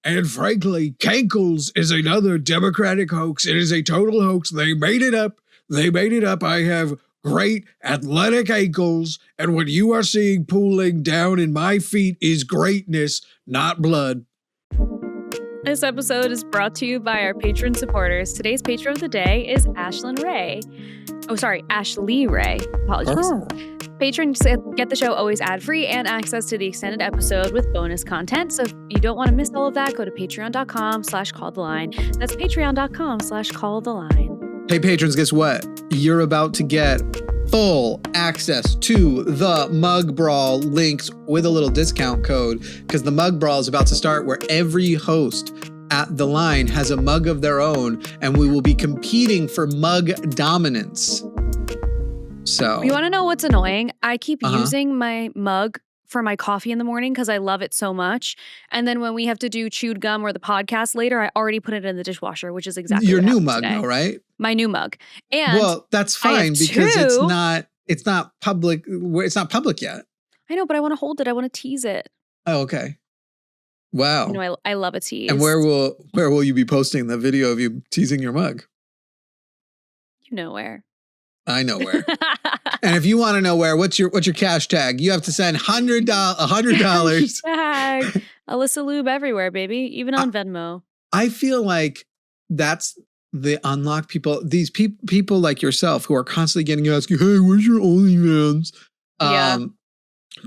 And frankly, Cankles is another Democratic hoax. It is a total hoax. They made it up. I have great athletic ankles. And what you are seeing pooling down in my feet is greatness, not blood. This episode is brought to you by our patron supporters. Today's patron of the day is Ashley Ray. Apologies. Oh. Patrons get the show always ad-free and access to the extended episode with bonus content. So if you don't want to miss all of that, go to patreon.com/calltheline. That's patreon.com/calltheline. Hey, patrons, guess what? You're about to get full access to the Mug Brawl links with a little discount code, because the Mug Brawl is about to start, where every host at the line has a mug of their own, and we will be competing for mug dominance. So you want to know what's annoying? I keep using my mug for my coffee in the morning because I love it so much. And then when we have to do chewed gum or the podcast later, I already put it in the dishwasher, which is exactly your what new happened mug, today. though, right? My new mug. And well, that's fine because it's not public. It's not public yet. I know, but I want to hold it. I want to tease it. Oh, okay. Wow. You know, I love a tease. And where will you be posting the video of you teasing your mug? You know where. I know where. And if you want to know where, what's your cash tag? You have to send $100. Hashtag Alyssa Lube everywhere, baby, even on Venmo. I feel like that's the unlock people. These people like yourself who are constantly getting asked, hey, where's your OnlyFans? Yeah.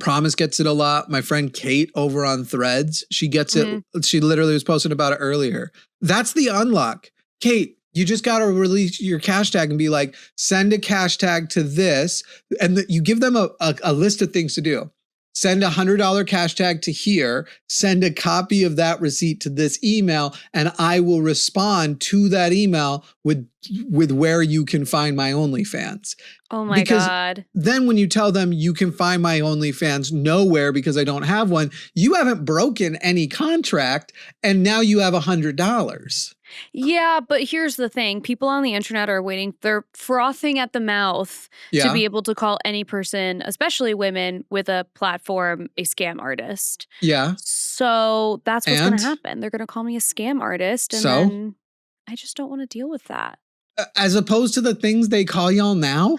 Promise gets it a lot. My friend Kate over on Threads, she gets it. She literally was posting about it earlier. That's the unlock. Kate, you just got to release your cash tag and be like, send a cash tag to this. And you give them a list of things to do. Send $100 cash tag to here, send a copy of that receipt to this email, and I will respond to that email with where you can find my OnlyFans. Oh my God. Then when you tell them you can find my OnlyFans nowhere because I don't have one, you haven't broken any contract, and now you have $100. Yeah, but here's the thing. People on the internet are waiting. They're frothing at the mouth to be able to call any person, especially women with a platform, a scam artist. Yeah. So that's what's going to happen. They're going to call me a scam artist. And then I just don't want to deal with that. As opposed to the things they call y'all now?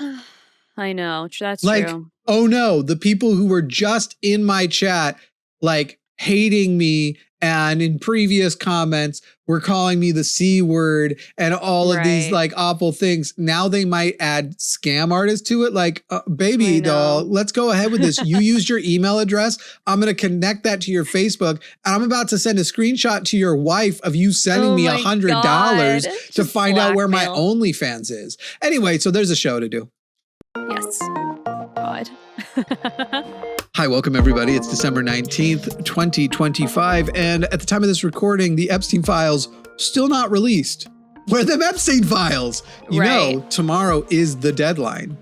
I know. That's like, true. Oh no, the people who were just in my chat, like hating me and in previous comments were calling me the C word and all of these like awful things. Now they might add scam artists to it. Like, baby doll, let's go ahead with this. You used your email address. I'm going to connect that to your Facebook. And I'm about to send a screenshot to your wife of you sending me $100 to find out where my OnlyFans is. Anyway, so there's a show to do. Yes. God. Hi, welcome everybody. It's December 19th, 2025. And at the time of this recording, the Epstein files still not released. Where are the Epstein files? You know, tomorrow is the deadline.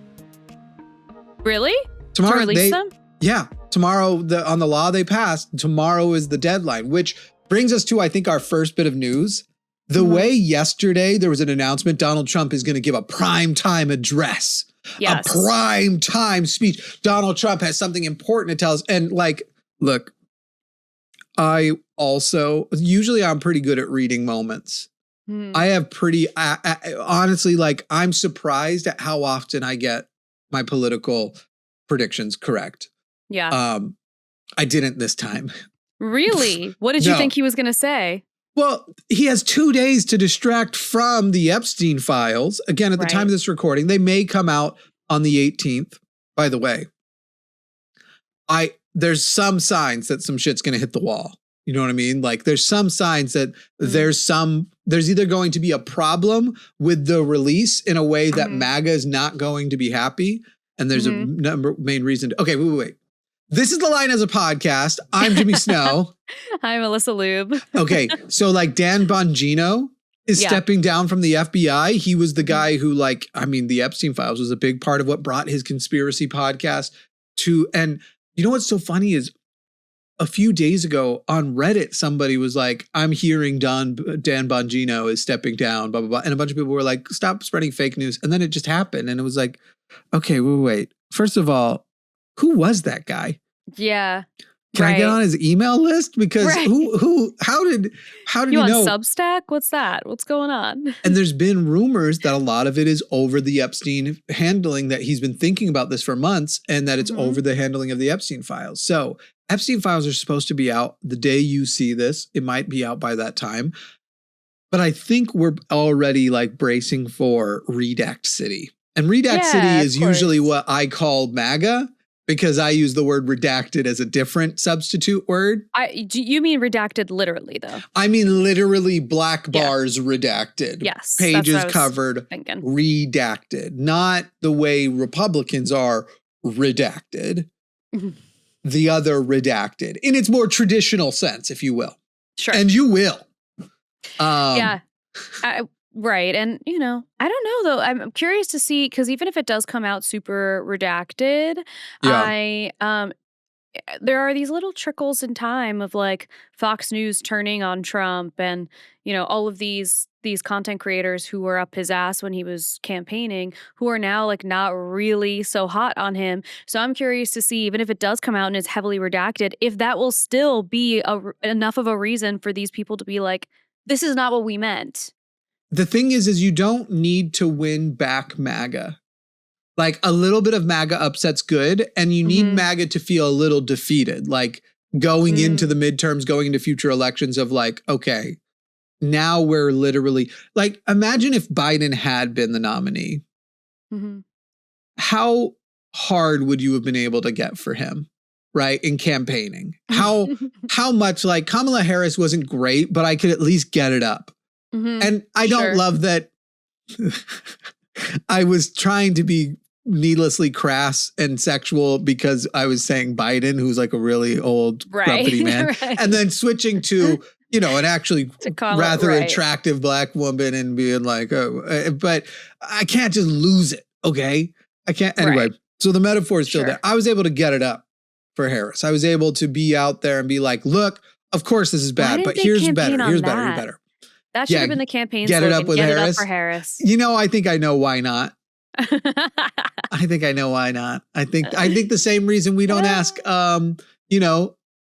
Really? Tomorrow, to release them? Yeah. Tomorrow, on the law they passed, tomorrow is the deadline, which brings us to, I think, our first bit of news. The way yesterday there was an announcement, Donald Trump is going to give a primetime address. Yes. A prime time speech. Donald Trump has something important to tell us. And like, look, I also, usually I'm pretty good at reading moments. I have honestly, like, I'm surprised at how often I get my political predictions correct. Yeah. I didn't this time. Really? What did you think he was going to say? Well, he has 2 days to distract from the Epstein files. Again, at the time of this recording, they may come out on the 18th. By the way, there's some signs that some shit's going to hit the wall. You know what I mean? Like there's some signs that there's either going to be a problem with the release in a way that MAGA is not going to be happy. And there's a main reason. Okay, wait. This is The Line as a podcast. I'm Jimmy Snow. I'm Alyssa Lube. Okay, so like Dan Bongino is stepping down from the FBI. He was the guy who the Epstein files was a big part of what brought his conspiracy podcast to. And you know what's so funny is a few days ago on Reddit, somebody was like, I'm hearing Dan Bongino is stepping down, blah, blah, blah. And a bunch of people were like, stop spreading fake news. And then it just happened. And it was like, okay, wait. First of all, who was that guy? Yeah. Can I get on his email list? Because how did you know? Substack? What's that? What's going on? And there's been rumors that a lot of it is over the Epstein handling, that he's been thinking about this for months, and that it's over the handling of the Epstein files. So Epstein files are supposed to be out the day you see this. It might be out by that time. But I think we're already like bracing for Redact City. And Redact City is usually what I call MAGA, because I use the word redacted as a different substitute word. You mean redacted literally, though? I mean literally black bars redacted. Yes. Pages covered, redacted. Not the way Republicans are redacted. The other redacted. In its more traditional sense, if you will. Sure. And you will. Right. And, I don't know, though. I'm curious to see, because even if it does come out super redacted, there are these little trickles in time of like Fox News turning on Trump and, all of these content creators who were up his ass when he was campaigning, who are now like not really so hot on him. So I'm curious to see, even if it does come out and is heavily redacted, if that will still be enough of a reason for these people to be like, this is not what we meant. The thing is you don't need to win back MAGA. Like a little bit of MAGA upset's good, and you need MAGA to feel a little defeated, like going into the midterms, going into future elections of like, okay, now we're literally like, imagine if Biden had been the nominee. How hard would you have been able to get for him, right? In campaigning, how much, like Kamala Harris wasn't great, but I could at least get it up. And I don't love that. I was trying to be needlessly crass and sexual because I was saying Biden, who's like a really old grumpy man, and then switching to, an actually rather attractive black woman and being like, oh, but I can't just lose it. Okay. I can't. Anyway, so the metaphor is still there. I was able to get it up for Harris. I was able to be out there and be like, look, of course this is bad, but here's better. Here's better. Here's better. That should have been the campaign get slogan. It up with get Harris. It up for Harris. I think I know why not. I think I know why not. I think the same reason we don't ask,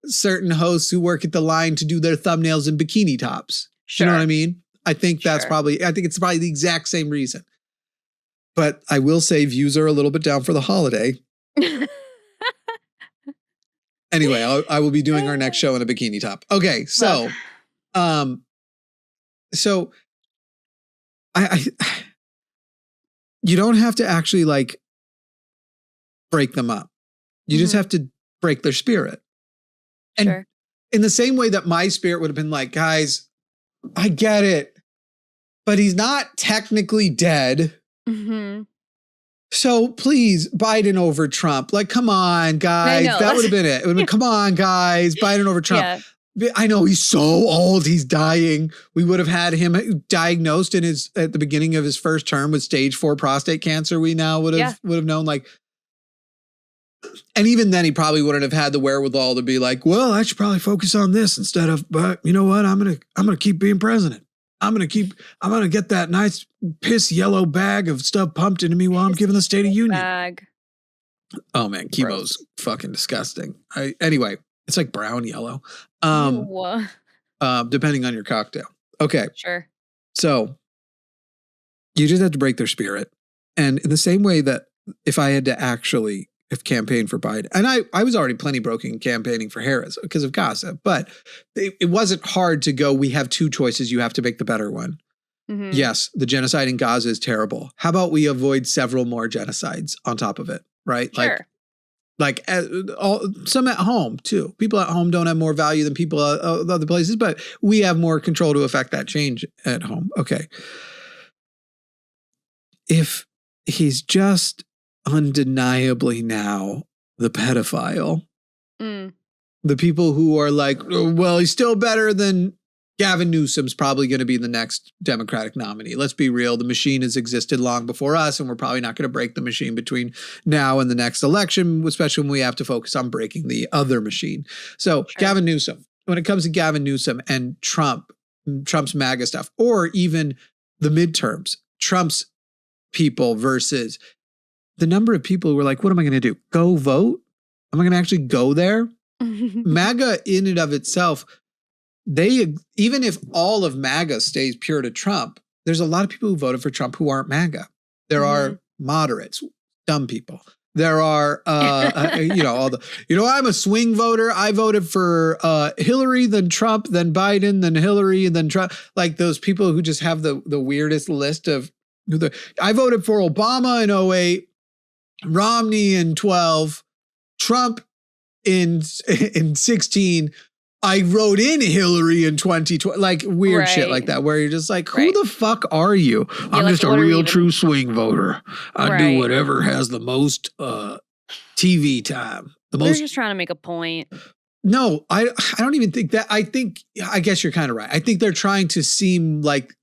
certain hosts who work at the line to do their thumbnails in bikini tops. You know what I mean? I think it's probably the exact same reason. But I will say views are a little bit down for the holiday. Anyway, I will be doing our next show in a bikini top. Okay, so, I you don't have to actually like break them up. You just have to break their spirit. And in the same way that my spirit would have been like, guys, I get it, but he's not technically dead. So please, Biden over Trump. Like, come on, guys. That would have been it. It would have been, come on, guys, Biden over Trump. Yeah. I know he's so old, he's dying. We would have had him diagnosed at the beginning of his first term with stage 4 prostate cancer. We now would have known, like, and even then he probably wouldn't have had the wherewithal to be like, well, I should probably focus on this instead of, but you know what? I'm gonna keep being president. I'm gonna get that nice piss yellow bag of stuff pumped into me while I'm giving the State of Union. Bag. Oh man, chemo's fucking disgusting. Anyway, it's like brown yellow. Depending on your cocktail. Okay. Sure. So you just have to break their spirit. And in the same way that if I had to actually have campaigned for Biden, and I was already plenty broken campaigning for Harris because of gossip, but it wasn't hard to go, we have two choices. You have to make the better one. Yes, the genocide in Gaza is terrible. How about we avoid several more genocides on top of it? Right? Sure. Like some at home too. People at home don't have more value than people at other places, but we have more control to affect that change at home. Okay. If he's just undeniably now the pedophile, the people who are like, oh, well, he's still better than Gavin Newsom's probably going to be the next Democratic nominee. Let's be real. The machine has existed long before us, and we're probably not going to break the machine between now and the next election, especially when we have to focus on breaking the other machine. So Gavin Newsom, when it comes to Gavin Newsom and Trump's MAGA stuff, or even the midterms, Trump's people versus the number of people who were like, what am I going to do? Go vote? Am I going to actually go there? MAGA in and of itself, even if all of MAGA stays pure to Trump, there's a lot of people who voted for Trump who aren't MAGA. There are moderates, dumb people. There are, I'm a swing voter. I voted for Hillary, then Trump, then Biden, then Hillary, and then Trump. Like those people who just have the weirdest list of I voted for Obama in 08, Romney in 12, Trump in 16. I wrote in Hillary in 2020, like weird shit like that, where you're just like, who the fuck are you? I'm just a real true swing voter. I do whatever has the most TV time. They're just trying to make a point. No, I don't even think that. I guess you're kind of right. I think they're trying to seem like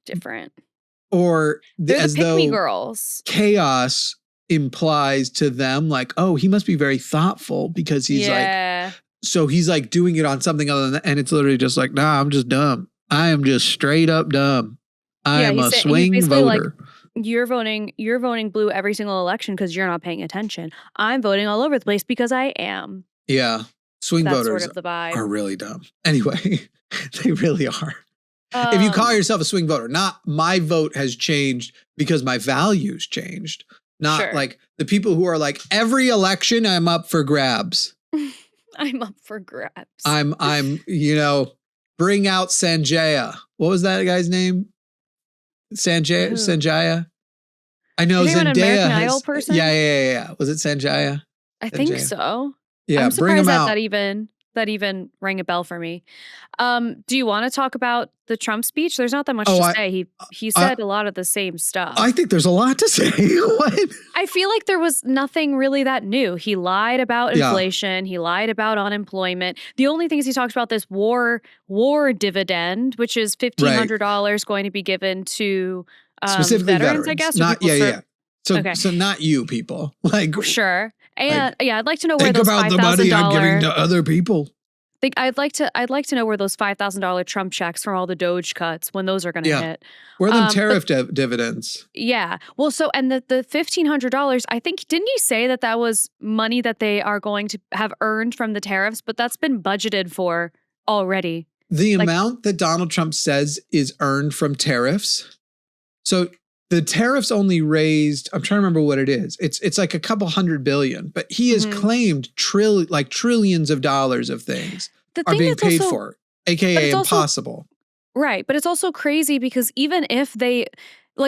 different. Or as though girls. Chaos implies to them like, oh, he must be very thoughtful because he's like, so he's like doing it on something other than that. And it's literally just like, nah, I'm just dumb. I am just straight up dumb. I am a swing voter. Like, you're voting blue every single election because you're not paying attention. I'm voting all over the place because I am. Yeah. Swing voters sort of the vibe. Are really dumb. Anyway, they really are. If you call yourself a swing voter, not my vote has changed because my values changed. Not like the people who are like, every election I'm up for grabs. I'm up for grabs. I'm, bring out Sanjaya. What was that guy's name? Sanjaya? I know Zendaya. An American has, Idol person? Yeah. Was it Sanjaya? I think so. Yeah, I'm bring him out. That even rang a bell for me. Do you want to talk about the Trump speech? There's not that much to say. He said a lot of the same stuff. I think there's a lot to say. What? I feel like there was nothing really that new. He lied about inflation. He lied about unemployment. The only things he talks about this war dividend, which is $1,500 going to be given to specifically veterans, I guess. Not So not you people. Like sure. And I'd like to know where think those about the money I'm giving to other people. I'd like to know where those $5,000 Trump checks from all the Doge cuts, when those are going to hit. Where are the tariff dividends? Yeah. Well, so and the $1,500, I think, didn't he say that was money that they are going to have earned from the tariffs, but that's been budgeted for already. The amount that Donald Trump says is earned from tariffs. So the tariffs only raised, I'm trying to remember what it is. It's like a couple $100 billion, but he has claimed trillions of dollars of things are being paid for, aka impossible. Right. But it's also crazy because even if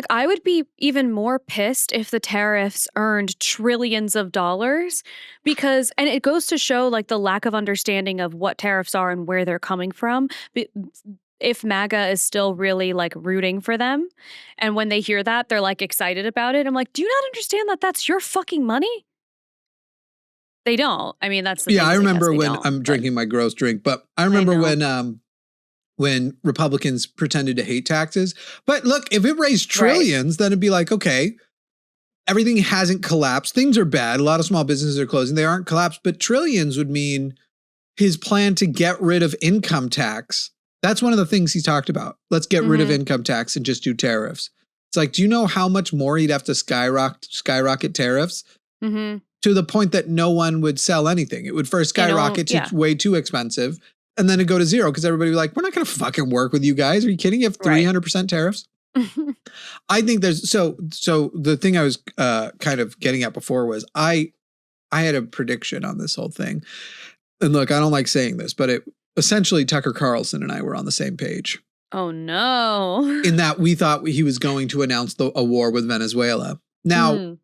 I would be even more pissed if the tariffs earned trillions of dollars and it goes to show like the lack of understanding of what tariffs are and where they're coming from. If MAGA is still really like rooting for them. And when they hear that, they're like excited about it. I'm like, do you not understand that that's your fucking money? They don't. I mean, that's the I remember when I'm drinking my gross drink, but I remember when Republicans pretended to hate taxes. But look, if it raised trillions, then it'd be like, okay, everything hasn't collapsed. Things are bad. A lot of small businesses are closing. They aren't collapsed, but trillions would mean his plan to get rid of income tax. That's one of the things he talked about. Let's get rid of income tax and just do tariffs. It's like, do you know how much more he'd have to skyrocket tariffs? To the point that no one would sell anything. It would first skyrocket to way too expensive and then it'd go to zero because everybody would be like, we're not going to fucking work with you guys. Are you kidding? You have 300% tariffs? I think there's, so the thing I was kind of getting at before was I had a prediction on this whole thing. And look, I don't like saying this, but essentially, Tucker Carlson and I were on the same page. Oh, no. In that we thought he was going to announce a war with Venezuela. Now,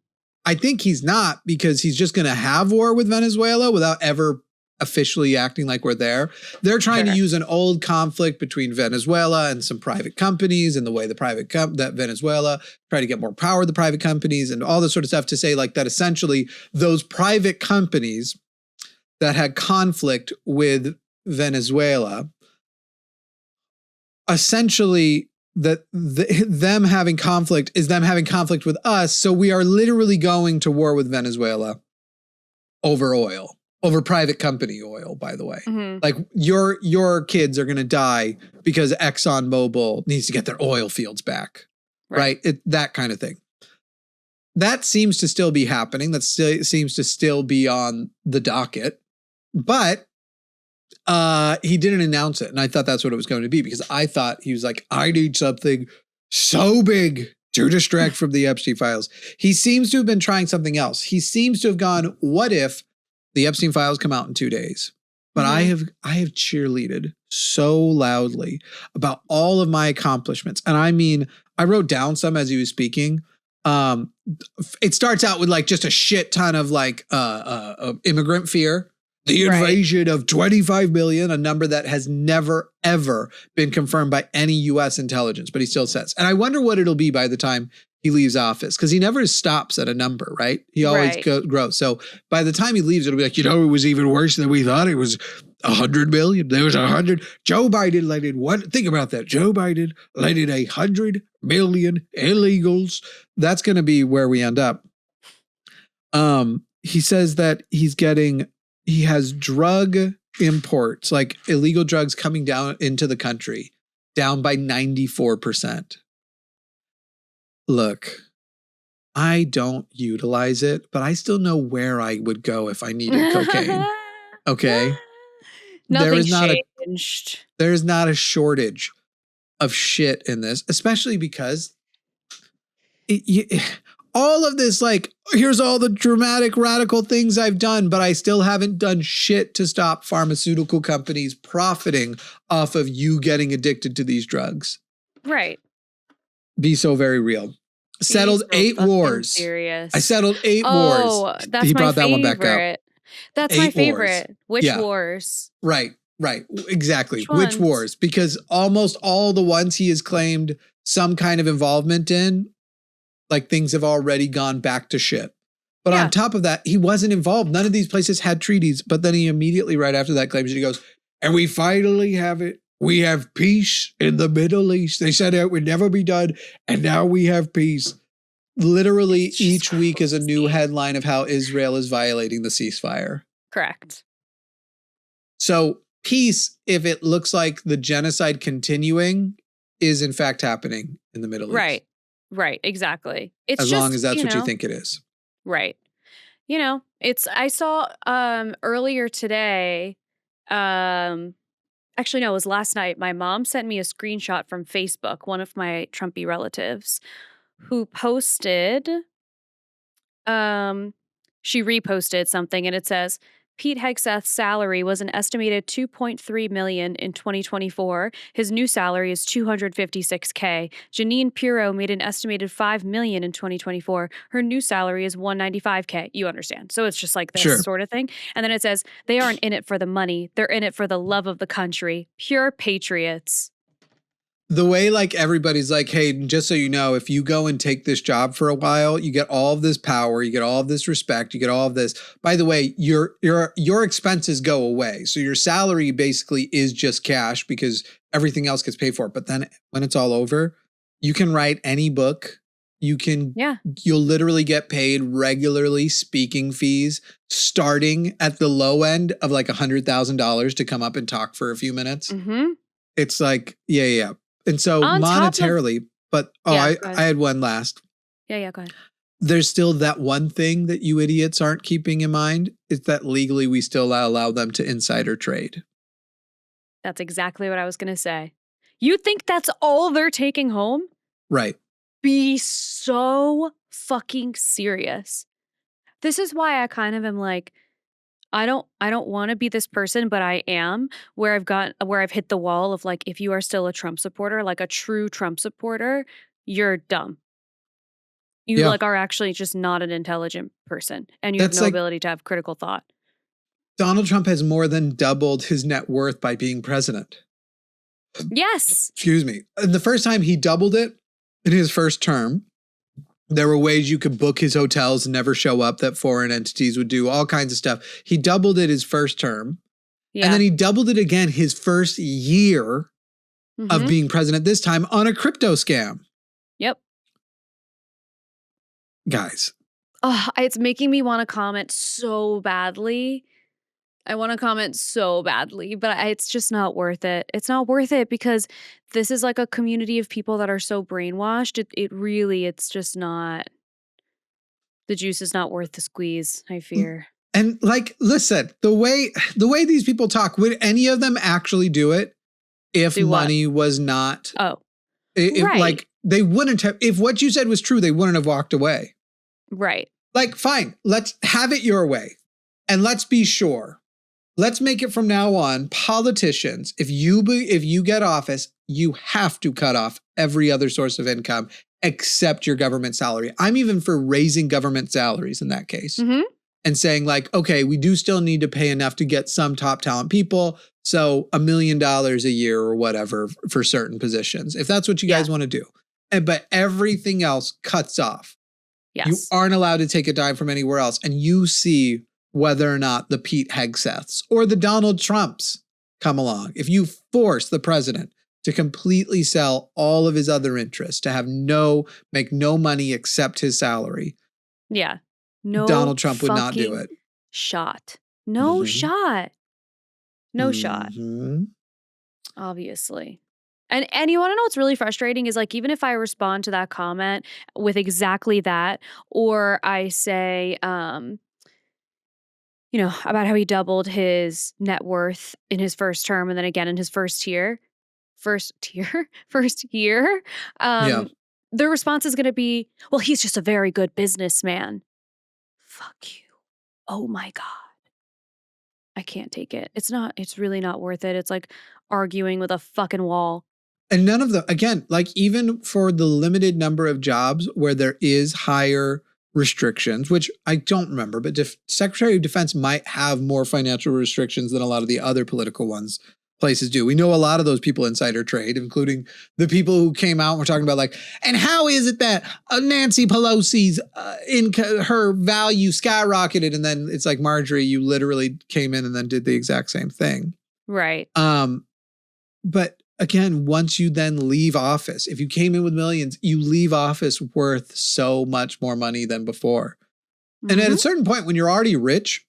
I think he's not because he's just going to have war with Venezuela without ever officially acting like we're there. They're trying to use an old conflict between Venezuela and some private companies and the way that Venezuela try to get more power with the private companies and all this sort of stuff to say like that essentially those private companies that had conflict with Venezuela, essentially them having conflict is them having conflict with us. So we are literally going to war with Venezuela over oil, over private company oil, by the way. Like your kids are going to die because ExxonMobil needs to get their oil fields back, right? That kind of thing. That seems to still be happening. That seems to still be on the docket. But he didn't announce it. And I thought that's what it was going to be, because I thought he was like, I need something so big to distract from the Epstein files. He seems to have been trying something else. He seems to have gone, what if the Epstein files come out in 2 days? But I have cheerleaded so loudly about all of my accomplishments. And I mean, I wrote down some as he was speaking. It starts out with like just a shit ton of like immigrant fear. The invasion of 25 million, a number that has never, ever been confirmed by any U.S. intelligence, but he still says. And I wonder what it'll be by the time he leaves office, because he never stops at a number, right? He always grows. So by the time he leaves, it'll be like, it was even worse than we thought. It was 100 million. There was 100. Joe Biden let in what? Think about that. Joe Biden let in 100 million illegals. That's going to be where we end up. He says that he has drug imports, like illegal drugs coming down into the country, down by 94%. Look, I don't utilize it, but I still know where I would go if I needed cocaine. Okay? Nothing changed. There is not a shortage of shit in this, especially because all of this, like, here's all the dramatic, radical things I've done, but I still haven't done shit to stop pharmaceutical companies profiting off of you getting addicted to these drugs. Right. Be so very real. Settled 8 wars. Serious. I settled 8 wars. Oh, that's he my brought favorite. That one back up. That's my favorite. Which wars? Right. Exactly. Which wars? Because almost all the ones he has claimed some kind of involvement in, like, things have already gone back to shit. But on top of that, he wasn't involved. None of these places had treaties. But then he immediately, right after that, claims it. He goes, and we finally have it. We have peace in the Middle East. They said it would never be done, and now we have peace. Literally each week is a new headline of how Israel is violating the ceasefire. Correct. So peace, if it looks like the genocide continuing, is in fact happening in the Middle East. Right, exactly. It's as just, long as that's what you think it is. Right. I saw earlier today, actually, no, it was last night. My mom sent me a screenshot from Facebook, one of my Trumpy relatives, who posted, she reposted something, and it says, Pete Hegseth's salary was an estimated $2.3 million in 2024. His new salary is $256K. Janine Pirro made an estimated $5 million in 2024. Her new salary is $195K. You understand. So it's just like this sort of thing. And then it says, they aren't in it for the money. They're in it for the love of the country. Pure patriots. The way, like, everybody's like, hey, just so you know, if you go and take this job for a while, you get all of this power, you get all of this respect, you get all of this. By the way, your expenses go away. So your salary basically is just cash because everything else gets paid for. But then when it's all over, you can write any book. You'll literally get paid regularly speaking fees, starting at the low end of like $100,000 to come up and talk for a few minutes. Mm-hmm. It's like, yeah. And so monetarily, I had one last. Yeah, go ahead. There's still that one thing that you idiots aren't keeping in mind, is that legally we still allow them to insider trade. That's exactly what I was going to say. You think that's all they're taking home? Right. Be so fucking serious. This is why I kind of am like, I don't want to be this person, but I am, where I've hit the wall of like, if you are still a Trump supporter, like a true Trump supporter, you're dumb. You are actually just not an intelligent person, and you have no ability to have critical thought. Donald Trump has more than doubled his net worth by being president. Yes. Excuse me. And the first time he doubled it in his first term, there were ways you could book his hotels and never show up that foreign entities would do, all kinds of stuff. He doubled it his first term. Yeah. And then he doubled it again his first year of being president, this time on a crypto scam. Yep. Guys. It's making me want to comment so badly. I want to comment so badly, but it's just not worth it. It's not worth it because this is like a community of people that are so brainwashed. It's just not, the juice is not worth the squeeze, I fear. And like, listen, the way these people talk, would any of them actually do it if Do what? money was not? Oh, If, right. like, they wouldn't have. If what you said was true, they wouldn't have walked away. Right. Like, fine, let's have it your way, and let's be sure. Let's make it from now on, politicians, if you get office, you have to cut off every other source of income except your government salary. I'm even for raising government salaries in that case. Mm-hmm. And saying like, okay, we do still need to pay enough to get some top talent people. So $1 million a year or whatever for certain positions, if that's what you guys want to do. But everything else cuts off. Yes. You aren't allowed to take a dime from anywhere else. And you see whether or not the Pete Hegseths or the Donald Trumps come along. If you force the president to completely sell all of his other interests, to make no money except his salary. Yeah. No, Donald Trump would not do it. Shot. No shot. No shot. Mm-hmm. Obviously. And you want to know what's really frustrating is like, even if I respond to that comment with exactly that, or I say, about how he doubled his net worth in his first term and then again in his first year, the response is going to be, well, he's just a very good businessman. Fuck you. Oh my God. I can't take it. It's really not worth it. It's like arguing with a fucking wall. And none of them, again, like even for the limited number of jobs where there is higher restrictions, which I don't remember, but Secretary of Defense might have more financial restrictions than a lot of the other political places do. We know a lot of those people insider trade, including the people who came out and were talking about like, and how is it that Nancy Pelosi's her value skyrocketed? And then it's like, Marjorie, you literally came in and then did the exact same thing. Right. But again, once you then leave office, if you came in with millions, you leave office worth so much more money than before. Mm-hmm. And at a certain point, when you're already rich,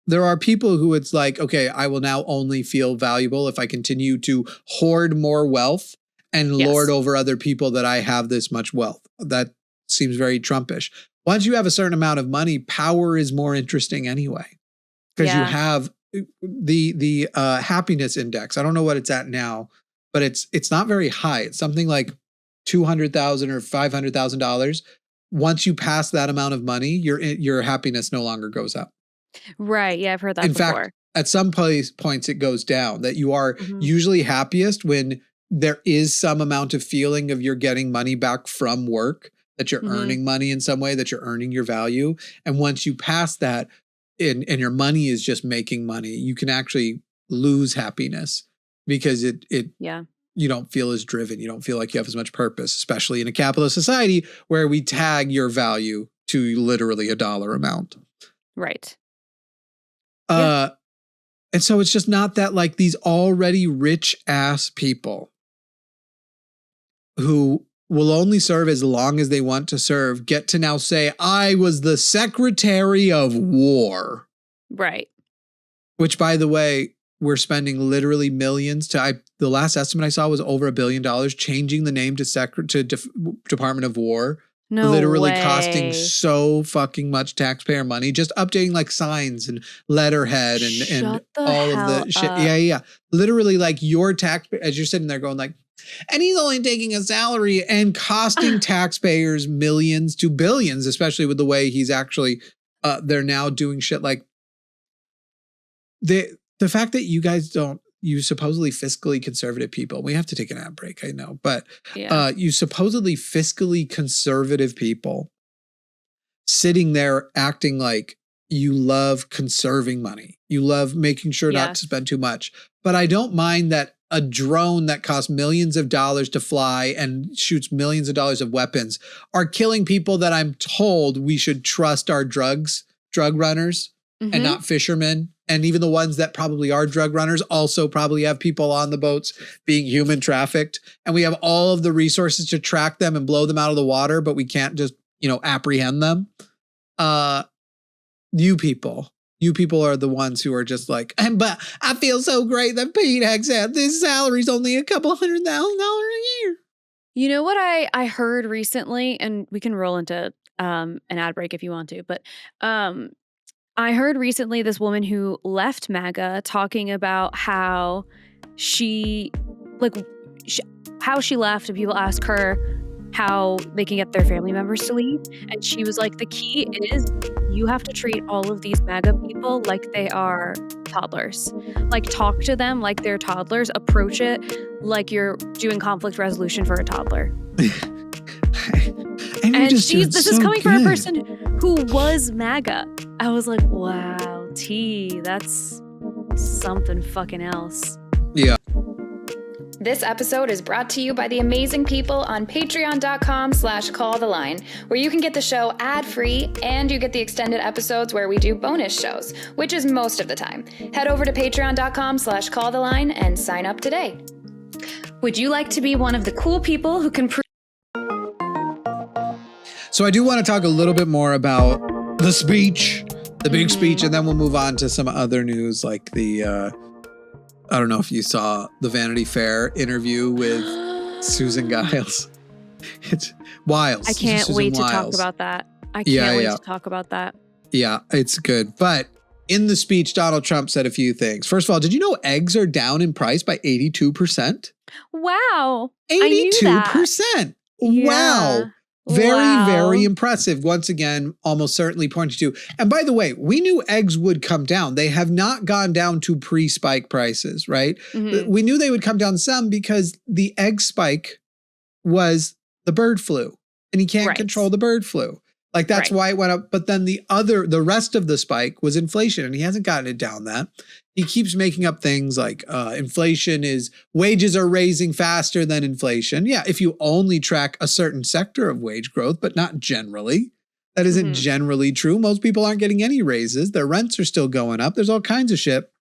there are people who it's like, okay, I will now only feel valuable if I continue to hoard more wealth and lord over other people that I have this much wealth. That seems very Trumpish. Once you have a certain amount of money, power is more interesting anyway, because you have the happiness index. I don't know what it's at now, but it's not very high. It's something like $200,000 or $500,000. Once you pass that amount of money, your happiness no longer goes up. Right. Yeah, I've heard that before. In fact, at some points it goes down, that you are usually happiest when there is some amount of feeling of you're getting money back from work, that you're earning money in some way, that you're earning your value. And once you pass that and your money is just making money, you can actually lose happiness because you don't feel as driven. You don't feel like you have as much purpose, especially in a capitalist society where we tag your value to literally a dollar amount. Right. And so it's just not that like these already rich ass people who will only serve as long as they want to serve get to now say, I was the Secretary of War. Right. Which, by the way, we're spending literally millions the last estimate I saw was over $1 billion, changing the name to Department of War. No literally way. Costing so fucking much taxpayer money, just updating like signs and letterhead and all of the shit. Yeah. Literally like your taxpayer, as you're sitting there going like, and he's only taking a salary and costing taxpayers millions to billions, especially with the way he's actually, they're now doing shit like the fact that you guys you supposedly fiscally conservative people, we have to take an ad break, I know, but you supposedly fiscally conservative people sitting there acting like you love conserving money. You love making sure not to spend too much. But I don't mind that a drone that costs millions of dollars to fly and shoots millions of dollars of weapons are killing people that I'm told we should trust our drug runners and not fishermen. And even the ones that probably are drug runners also probably have people on the boats being human trafficked. And we have all of the resources to track them and blow them out of the water, but we can't just, apprehend them. You people are the ones who are just like, but I feel so great that Pete Hegseth, this salary's only a couple $100,000 a year. You know what I heard recently, and we can roll into an ad break if you want to, but I heard recently this woman who left MAGA talking about how she left, and people ask her how they can get their family members to leave. And she was like, the key is you have to treat all of these MAGA people like they are toddlers. Like, talk to them like they're toddlers. Approach it like you're doing conflict resolution for a toddler. And this is coming from a person who was MAGA. I was like, wow, T, that's something fucking else. Yeah. This episode is brought to you by the amazing people on patreon.com/calltheline, where you can get the show ad-free and you get the extended episodes where we do bonus shows, which is most of the time. Head over to patreon.com/calltheline and sign up today. Would you like to be one of the cool people who can So I do want to talk a little bit more about the speech, the big speech, and then we'll move on to some other news like the, I don't know if you saw the Vanity Fair interview with Susan Giles. It's Wiles. I can't Susan wait to talk Wiles. about that. I can't wait to talk about that. Yeah, it's good. But in the speech, Donald Trump said a few things. First of all, did you know eggs are down in price by 82%? Wow. 82%. Wow. Very, very impressive. Once again, almost certainly pointing to. And by the way, we knew eggs would come down. They have not gone down to pre-spike prices, right? Mm-hmm. We knew they would come down some because the egg spike was the bird flu. And he can't control the bird flu. Like that's why it went up. But then the rest of the spike was inflation, and he hasn't gotten it down that. He keeps making up things like wages are raising faster than inflation. Yeah, if you only track a certain sector of wage growth, but not generally. That isn't generally true. Most people aren't getting any raises. Their rents are still going up. There's all kinds of shit.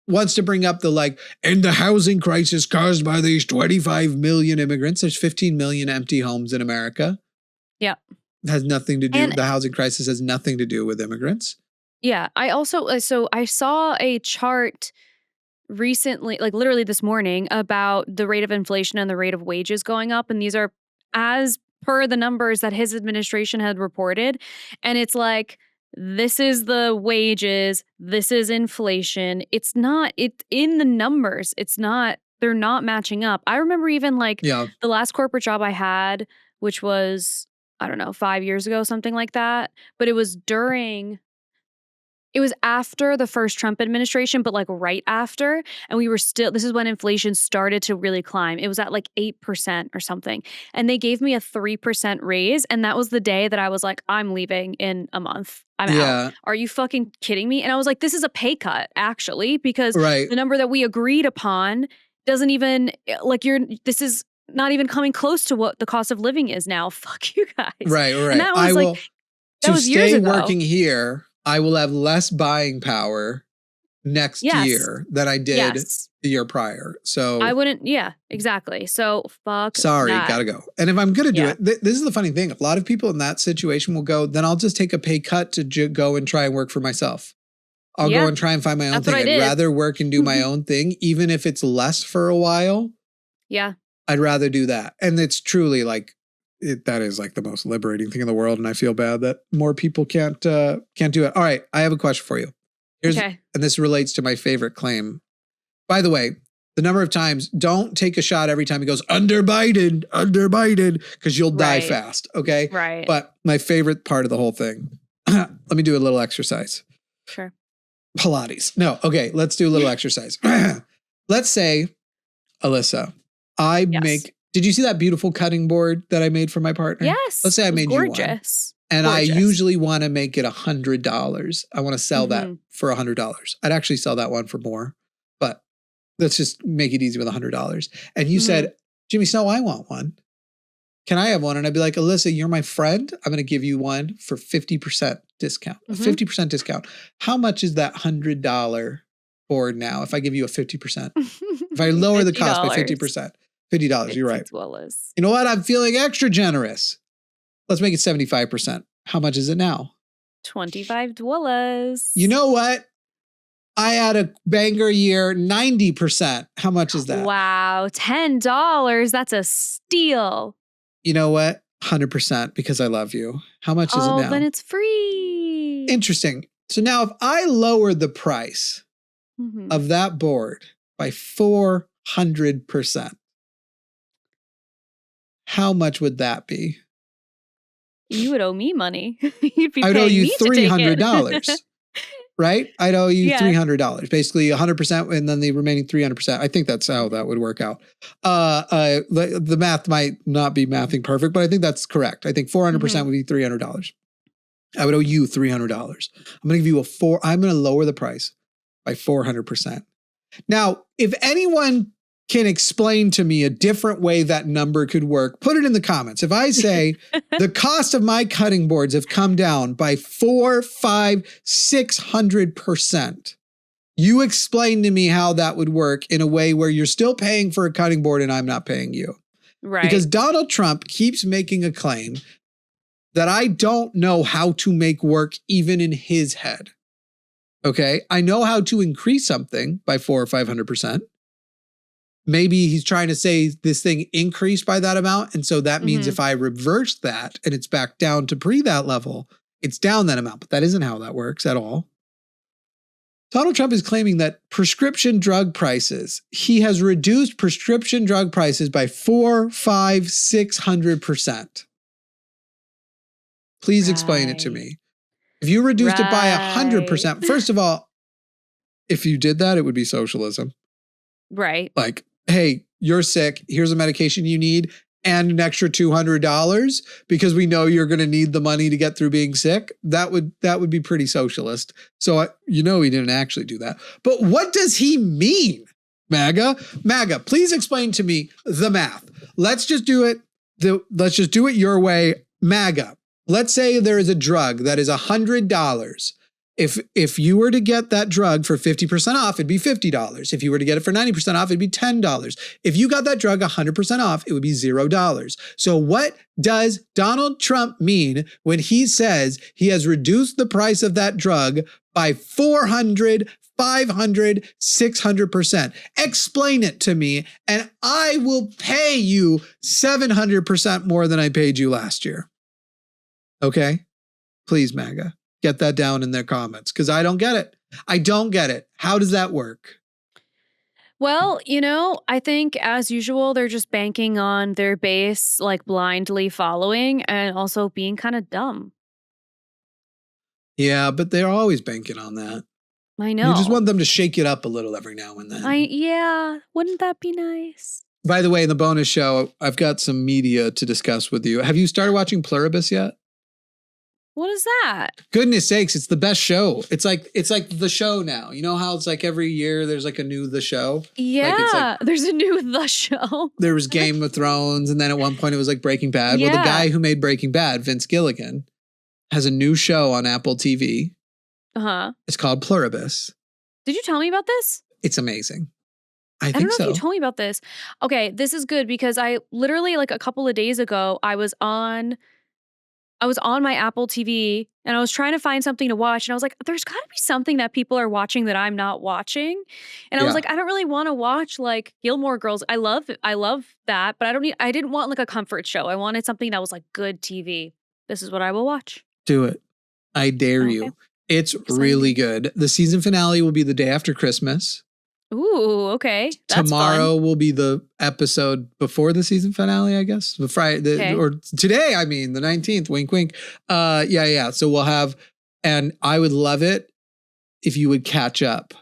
Wants to bring up and the housing crisis caused by these 25 million immigrants. There's 15 million empty homes in America. Yeah. It has nothing to do, the housing crisis has nothing to do with immigrants. Yeah. I also, so I saw a chart recently, like literally this morning, about the rate of inflation and the rate of wages going up. And these are as per the numbers that his administration had reported. And it's like, this is the wages, this is inflation. It's in the numbers. They're not matching up. I remember even the last corporate job I had, which was, I don't know, 5 years ago, something like that. But it was after the first Trump administration, but right after. And we were this is when inflation started to really climb. It was at 8% or something. And they gave me a 3% raise. And that was the day that I was like, I'm leaving in a month. I'm out. Are you fucking kidding me? And I was like, this is a pay cut, actually, because the number that we agreed upon doesn't even, this is not even coming close to what the cost of living is now. Fuck you guys. Right. And that was that was years ago. Working here, I will have less buying power next year than I did the year prior. So I wouldn't. Yeah, exactly. So fuck. Sorry, that. Gotta go. And if I'm going to do it, this is the funny thing. A lot of people in that situation will go, then I'll just take a pay cut to go and try and work for myself. I'll go and try and find my own thing. I'd rather work and do my own thing, even if it's less for a while. Yeah. I'd rather do that. And it's truly that is the most liberating thing in the world. And I feel bad that more people can't do it. All right. I have a question for you. And this relates to my favorite claim. By the way, the number of times, don't take a shot every time he goes under Biden, because you'll die fast. Okay. Right. But my favorite part of the whole thing, let me do a little exercise. Sure. Pilates. No. Okay. Let's do a little exercise. Let's say, Alyssa, did you see that beautiful cutting board that I made for my partner? Yes. Let's say I made gorgeous. you one. And I usually want to make it $100. I want to sell that for $100. I'd actually sell that one for more, but let's just make it easy with $100. And you said, Jimmy Snow, I want one. Can I have one? And I'd be like, Alyssa, you're my friend. I'm going to give you one for 50% discount, a 50% discount. How much is that $100 board now if I give you a 50%? If I lower the cost by 50%. $50, you're right. You know what? I'm feeling extra generous. Let's make it 75%. How much is it now? $25. You know what? I had a banger year, 90%. How much is that? Wow, $10. That's a steal. You know what? 100% because I love you. How much is it now? Oh, then it's free. Interesting. So now if I lowered the price Mhm. of that board by 400%, how much would that be? You would owe me money. You'd be I would owe paying you me to take it. $300, right? I'd owe you Yeah. $300, basically 100%, and then the remaining 300%. I think that's how that would work out. The math might not be mathing perfect, but I think that's correct. I think 400% would be $300. I would owe you $300. I'm going to give you I'm going to lower the price by 400%. Now, if anyone can explain to me a different way that number could work, put it in the comments. If I say the cost of my cutting boards have come down by 400, 500, 600%, you explain to me how that would work in a way where you're still paying for a cutting board and I'm not paying you. Right. Because Donald Trump keeps making a claim that I don't know how to make work even in his head. Okay, I know how to increase something by 400 or 500%. Maybe he's trying to say this thing increased by that amount. And so that means if I reverse that and it's back down to that level, it's down that amount. But that isn't how that works at all. Donald Trump is claiming that prescription drug prices, he has reduced prescription drug prices by 400, 500, 600%. Please explain it to me. If you reduced it by 100%, first of all, if you did that, it would be socialism. Right. Like, hey, you're sick. Here's a medication you need and an extra $200 because we know you're going to need the money to get through being sick. That would be pretty socialist. So, he didn't actually do that. But what does he mean, MAGA? MAGA, please explain to me the math. Let's just do it. Let's just do it your way. MAGA, let's say there is a drug that is $100. If you were to get that drug for 50% off, it'd be $50. If you were to get it for 90% off, it'd be $10. If you got that drug 100% off, it would be $0. So what does Donald Trump mean when he says he has reduced the price of that drug by 400, 500, 600%? Explain it to me, and I will pay you 700% more than I paid you last year. Okay? Please, MAGA. Get that down in their comments because I don't get it. I don't get it. How does that work? Well, I think as usual, they're just banking on their base, like blindly following and also being kind of dumb. Yeah, but they're always banking on that. I know. You just want them to shake it up a little every now and then. Yeah. Wouldn't that be nice? By the way, in the bonus show, I've got some media to discuss with you. Have you started watching Pluribus yet? What is that? Goodness sakes, it's the best show. It's like the show now. You know how it's like every year there's like a new The Show? Yeah, there's a new The Show. There was Game of Thrones, and then at one point it was like Breaking Bad. Yeah. Well, the guy who made Breaking Bad, Vince Gilligan, has a new show on Apple TV. Uh-huh. It's called Pluribus. Did you tell me about this? It's amazing. I don't think know so. if you told me about this. Okay, this is good because I literally like a couple of days ago, I was on my Apple TV and I was trying to find something to watch. And I was like, there's got to be something that people are watching that I'm not watching. And I was like, I don't really want to watch like Gilmore Girls. I love that, but I didn't want like a comfort show. I wanted something that was like good TV. This is what I will watch. Do it. I dare you. It's really good. The season finale will be the day after Christmas. Ooh, okay. That's Tomorrow fun. will be the episode before the season finale, I guess. The Friday or today, I mean, the 19th. Wink, wink. Yeah. So we'll have, and I would love it if you would catch up.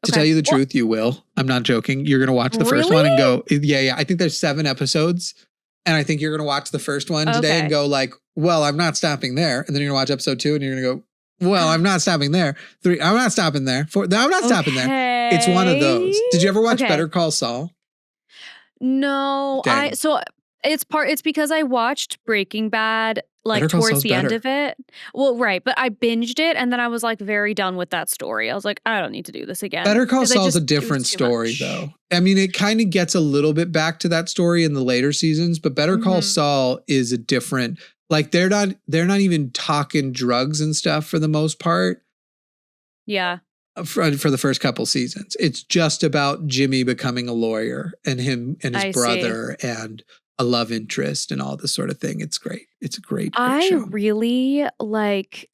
To tell you the truth, you will. I'm not joking. You're going to watch the first one and go, yeah. I think there's 7 episodes. And I think you're going to watch the first one today and go like, well, I'm not stopping there. And then you're going to watch episode 2 and you're going to go, well, I'm not stopping there. 3, I'm not stopping there. 4, I'm not stopping there. It's one of those. Did you ever watch Better Call Saul? No, Dang. So it's because I watched Breaking Bad like towards the end of it. Well, right, but I binged it and then I was like very done with that story. I was like, I don't need to do this again. Better Call Saul is a different story though. I mean, it kind of gets a little bit back to that story in the later seasons, but Better Call Saul is a different, like they're not even talking drugs and stuff for the most part. Yeah. For the first couple seasons. It's just about Jimmy becoming a lawyer and him and his brother and a love interest and all this sort of thing. It's great. It's a great show. I really like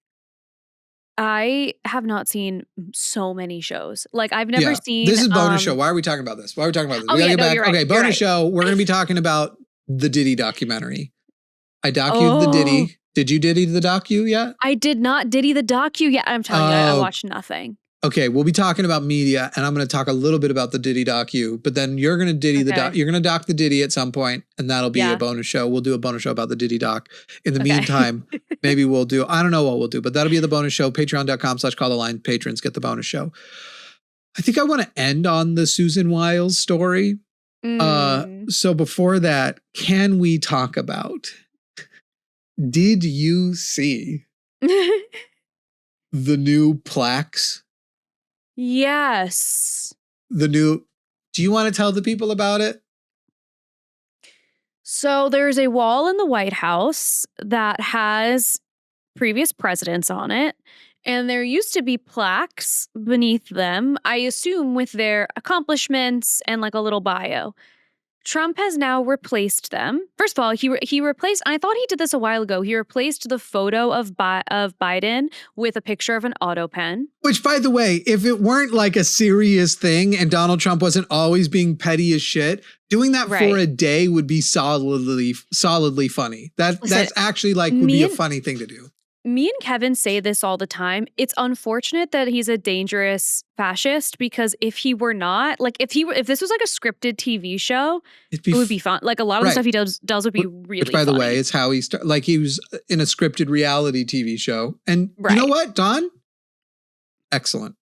I have not seen so many shows. Like I've never seen. This is bonus show. Why are we talking about this? We Oh, gotta yeah, get no, back. you're right. Okay, You're bonus right. show. We're gonna be talking about the Diddy documentary. I docued the Diddy. Did you Diddy the docu yet? I did not Diddy the docu yet. I'm telling you, I watched nothing. Okay, we'll be talking about media, and I'm going to talk a little bit about the Diddy docu. But then you're going to Diddy you're going to doc the Diddy at some point, and that'll be a bonus show. We'll do a bonus show about the Diddy doc. In the meantime, maybe we'll do. I don't know what we'll do, but that'll be the bonus show. Patreon.com/calltheline. Patrons get the bonus show. I think I want to end on the Susan Wiles story. So before that, can we talk about? Did you see the new plaques? Yes. Do you want to tell the people about it? So there's a wall in the White House that has previous presidents on it. And there used to be plaques beneath them, I assume with their accomplishments and like a little bio. Trump has now replaced them. First of all, he replaced, and I thought he did this a while ago, he replaced the photo of Biden with a picture of an auto pen. Which, by the way, if it weren't like a serious thing and Donald Trump wasn't always being petty as shit, doing that for a day would be solidly funny. That's actually like would be a funny thing to do. Me and Kevin say this all the time. It's unfortunate that he's a dangerous fascist because if he were not, like if this was like a scripted TV show, it would be fun. Like a lot of the stuff he does would be really Which, by the funny. way, is how he started. Like he was in a scripted reality TV show. And you know what, Don? Excellent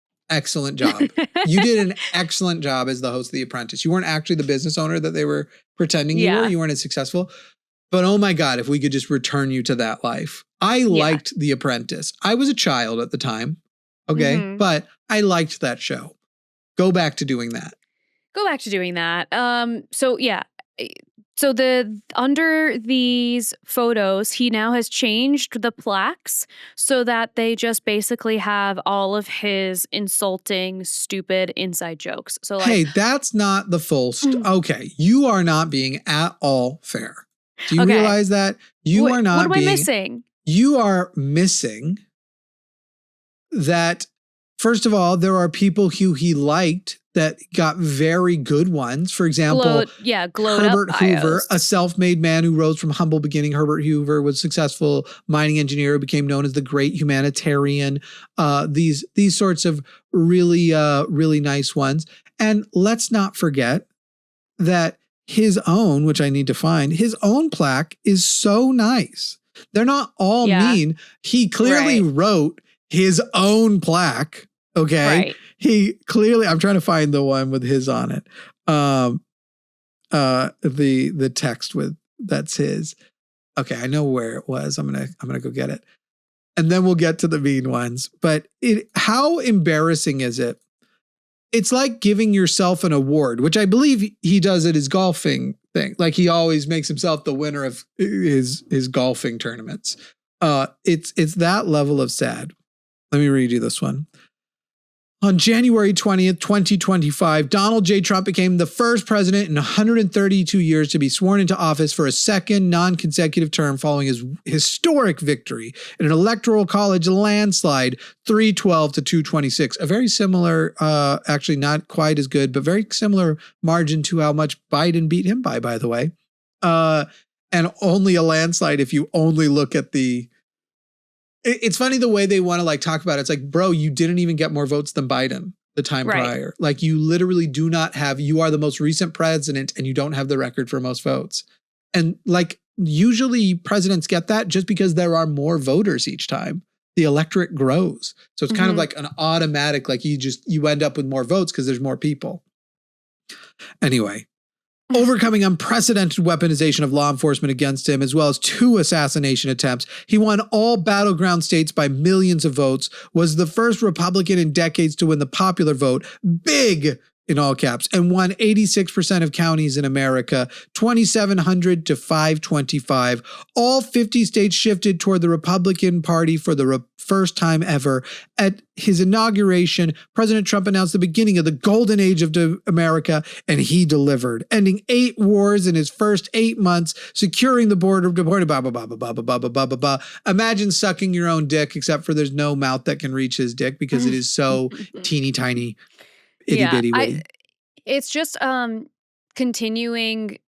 job. You did an excellent job as the host of The Apprentice. You weren't actually the business owner that they were pretending you were. You weren't as successful. But oh my God, if we could just return you to that life. I liked The Apprentice. I was a child at the time. Okay. But I liked that show. Go back to doing that. So under these photos, he now has changed the plaques so that they just basically have all of his insulting, stupid inside jokes. So like, hey, that's not the full okay, you are not being at all fair. Do you realize that? What am I missing? You are missing that, first of all, there are people who he liked that got very good ones. For example, Herbert Hoover, a self-made man who rose from humble beginning. Herbert Hoover was a successful mining engineer who became known as the great humanitarian. These sorts of really nice ones. And let's not forget that his own, which I need to find, his own plaque is so nice. They're not all mean. He clearly wrote his own plaque. Okay. He clearly, I'm trying to find the one with his on it. The text with that's his. Okay. I know where it was. I'm going to go get it. And then we'll get to the mean ones. But how embarrassing is it? It's like giving yourself an award, which I believe he does at his golfing thing. Like he always makes himself the winner of his golfing tournaments. It's that level of sad. Let me read you this one. On January 20th, 2025, Donald J. Trump became the first president in 132 years to be sworn into office for a second non-consecutive term following his historic victory in an electoral college landslide, 312 to 226. A very similar, actually not quite as good, but very similar margin to how much Biden beat him by the way. And only a landslide if you only look at it's funny the way they want to like talk about it. It's like, bro, you didn't even get more votes than Biden the time prior. Like you literally do not have, you are the most recent president and you don't have the record for most votes. And like usually presidents get that just because there are more voters each time. The electorate grows. So it's kind of like an automatic, like you end up with more votes because there's more people. Anyway. Overcoming unprecedented weaponization of law enforcement against him, as well as 2 assassination attempts, he won all battleground states by millions of votes, was the first Republican in decades to win the popular vote, big in all caps, and won 86% of counties in America, 2,700 to 525. All 50 states shifted toward the Republican Party for the first time ever. At his inauguration, President Trump announced the beginning of the golden age of America, and he delivered, ending 8 wars in his first 8 months, securing the border, blah, blah, blah, blah, blah, blah, blah, blah, blah, blah. Imagine sucking your own dick, except for there's no mouth that can reach his dick because it is so teeny tiny. Itty bitty witty. It's just continuing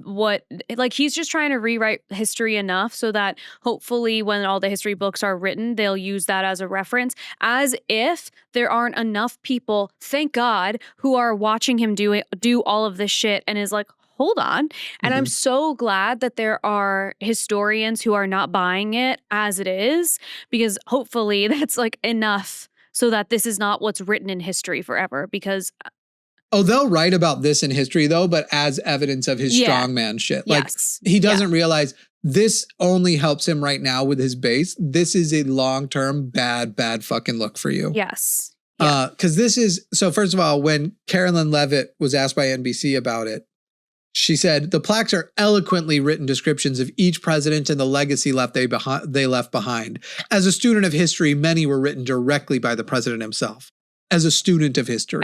what, like, he's just trying to rewrite history enough so that hopefully when all the history books are written, they'll use that as a reference, as if there aren't enough people, thank God, who are watching him do all of this shit and is like, hold on. And I'm so glad that there are historians who are not buying it as it is, because hopefully that's like enough so that this is not what's written in history forever, because they'll write about this in history though, but as evidence of his strongman shit. Like he doesn't realize this only helps him right now with his base. This is a long-term bad fucking look for you. Yes. Because this is, so first of all, when Carolyn Levitt was asked by NBC about it, she said, the plaques are eloquently written descriptions of each president and the legacy they left behind. As a student of history, many were written directly by the president himself. As a student of history.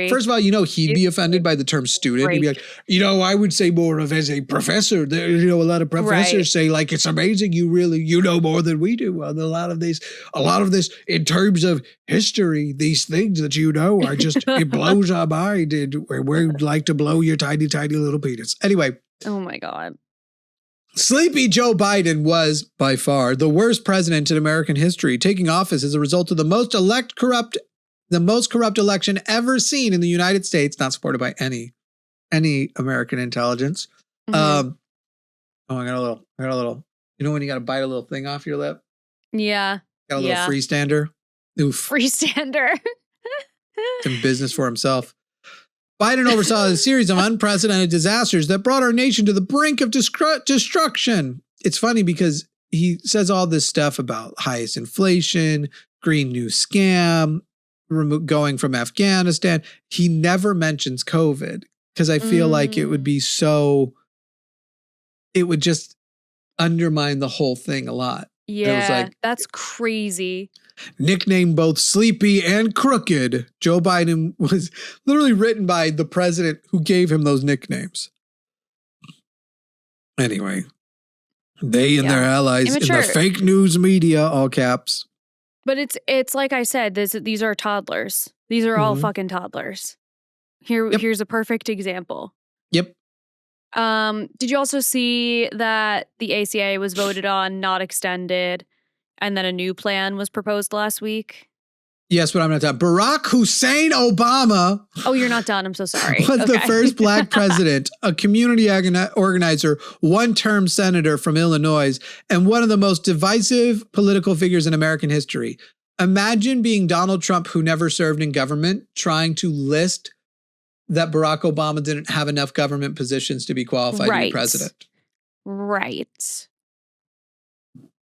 First of all, he'd be offended by the term student. He'd be like, I would say more of as a professor. A lot of professors say like, it's amazing. You know more than we do. A lot of this in terms of history, these things that are just, it blows our mind. And we'd like to blow your tiny, tiny little penis. Anyway. Oh my God. Sleepy Joe Biden was, by far, the worst president in American history, taking office as a result of the most corrupt election ever seen in the United States, not supported by any American intelligence. I got a little, when you got to bite a little thing off your lip? Yeah. Got a little freestander? Oof. Freestander. Some business for himself. Biden oversaw a series of unprecedented disasters that brought our nation to the brink of destruction. It's funny because he says all this stuff about highest inflation, Green New Scam, going from Afghanistan. He never mentions COVID because I feel like it would be it would just undermine the whole thing a lot. Yeah, that's crazy. Nicknamed both Sleepy and Crooked, Joe Biden was literally written by the president who gave him those nicknames. Anyway, they and their allies in the fake news media, all caps. But it's like I said, these are toddlers. These are all fucking toddlers. Here's a perfect example. Yep. Did you also see that the ACA was voted on, not extended, and then a new plan was proposed last week? Yes, but I'm not done. Barack Hussein Obama. Oh, you're not done. I'm so sorry. Was the first black president, a community organizer, one-term senator from Illinois, and one of the most divisive political figures in American history. Imagine being Donald Trump, who never served in government, trying to list that Barack Obama didn't have enough government positions to be qualified to be president. Right.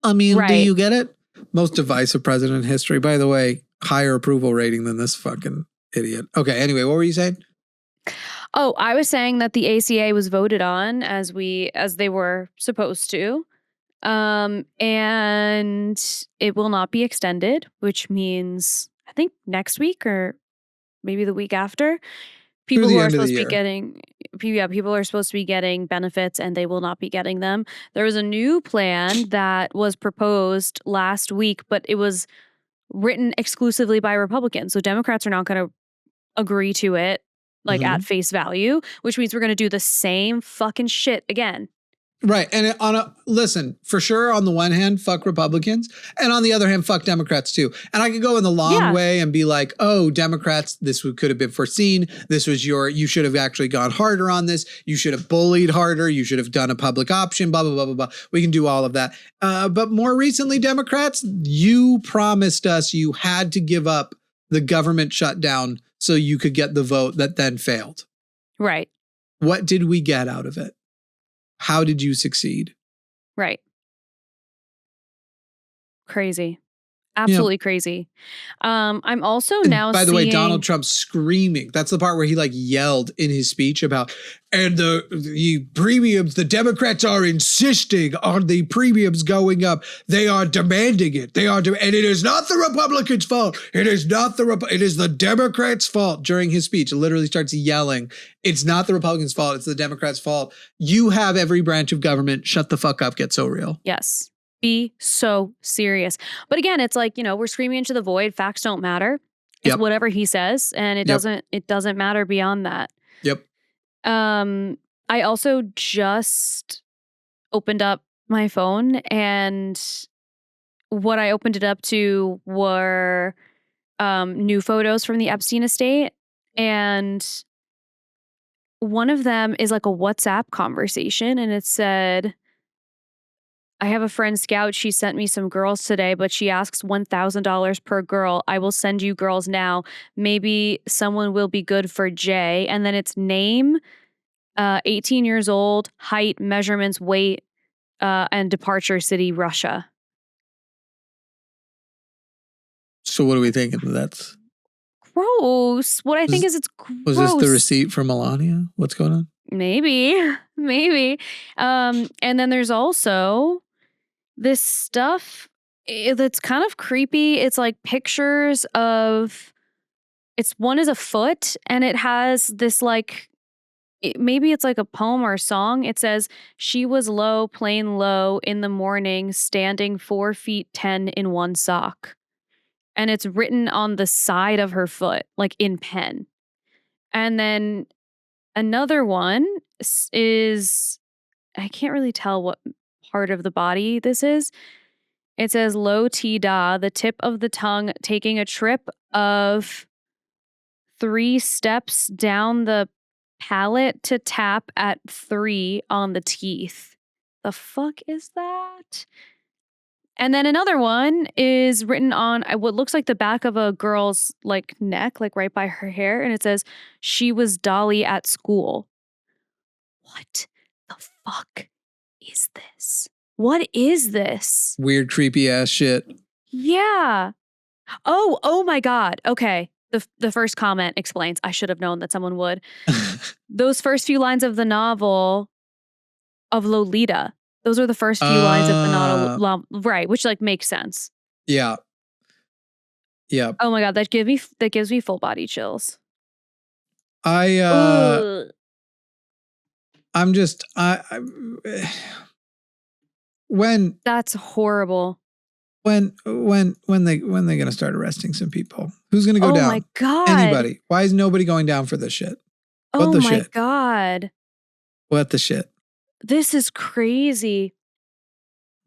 I mean, do you get it? Most divisive president in history. By the way, higher approval rating than this fucking idiot. Okay, anyway, what were you saying? Oh, I was saying that the ACA was voted on as they were supposed to. And it will not be extended, which means I think next week or maybe the week after. People who are supposed to be getting, people are supposed to be getting benefits and they will not be getting them. There was a new plan that was proposed last week, but it was written exclusively by Republicans. So Democrats are not going to agree to it at face value, which means we're going to do the same fucking shit again. Right. And listen, for sure, on the one hand, fuck Republicans. And on the other hand, fuck Democrats too. And I could go in the long way and be like, oh, Democrats, this could have been foreseen. This was you should have actually gone harder on this. You should have bullied harder. You should have done a public option, blah, blah, blah, blah, blah. We can do all of that. But more recently, Democrats, you promised us you had to give up the government shutdown so you could get the vote that then failed. Right. What did we get out of it? How did you succeed? Right. Crazy. Absolutely crazy. I'm also now by the way, seeing- Donald Trump screaming. That's the part where he like yelled in his speech about, and the premiums, the Democrats are insisting on the premiums going up. They are demanding it. And it is not the Republicans' fault. It is not it is the Democrats' fault. During his speech, it literally starts yelling, it's not the Republicans' fault. It's the Democrats' fault. You have every branch of government. Shut the fuck up. Get so real. Yes. Be so serious. But again, it's like, we're screaming into the void. Facts don't matter. It's whatever he says, and it doesn't matter beyond that. Yep. I also just opened up my phone, and what I opened it up to were new photos from the Epstein estate, and one of them is like a WhatsApp conversation, and it said, I have a friend Scout. She sent me some girls today, but she asks $1,000 per girl. I will send you girls now. Maybe someone will be good for Jay. And then it's name, 18 years old, height, measurements, weight, and departure city, Russia. So what are we thinking? That's gross. What I think is it's gross. Was this the receipt for Melania? What's going on? Maybe. And then there's also this stuff that's kind of creepy. It's like pictures of, one is a foot, and it has this like, maybe it's like a poem or a song. It says, she was low, plain low in the morning, standing 4 feet 10 in one sock. And it's written on the side of her foot, like in pen. And then another one is, I can't really tell what part of the body this is. It says low ti da, the tip of the tongue taking a trip of 3 steps down the palate to tap at 3 on the teeth. The fuck is that? And then another one is written on what looks like the back of a girl's like neck, like right by her hair. And it says, she was Dolly at school. What the fuck is this? What is this? Weird, creepy ass shit. Yeah. Oh my God. Okay. The first comment explains. I should have known that someone would. Those first few lines of the novel of Lolita. Those are the first few lines of the novel, right? Which like makes sense. Yeah. Yeah. Oh my God, that gives me full body chills. I'm just when that's horrible. When they gonna start arresting some people? Who's gonna go down? Oh my God. Anybody? Why is nobody going down for this shit? What the shit? God. What the shit? This is crazy.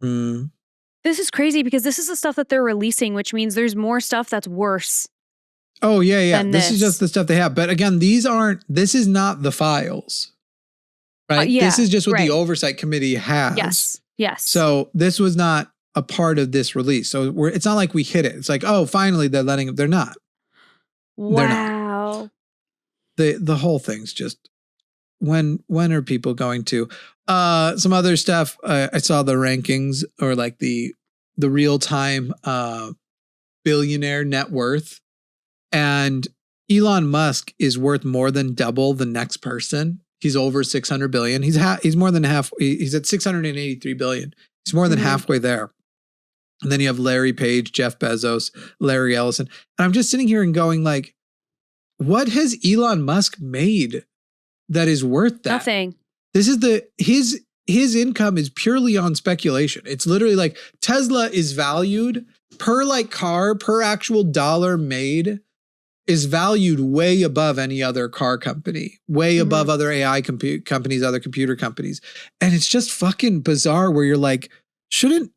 This is crazy because this is the stuff that they're releasing, which means there's more stuff that's worse. Oh yeah. This is just the stuff they have. But again, this is not the files. Right? This is just what the oversight committee has. Yes. So this was not a part of this release. So it's not like we hit it. It's like, oh, finally they're not. Wow. They're not. The whole thing's just, when are people going to? Some other stuff. I saw the rankings, or like the real-time billionaire net worth, and Elon Musk is worth more than double the next person. He's over 600 billion. He's more than half. He's at 683 billion. He's more than halfway there. And then you have Larry Page, Jeff Bezos, Larry Ellison. And I'm just sitting here and going like, what has Elon Musk made that is worth that? Nothing. This is his income is purely on speculation. It's literally like Tesla is valued per like car, per actual dollar made, is valued way above any other car company, way above other AI companies, other computer companies. And it's just fucking bizarre where you're like, shouldn't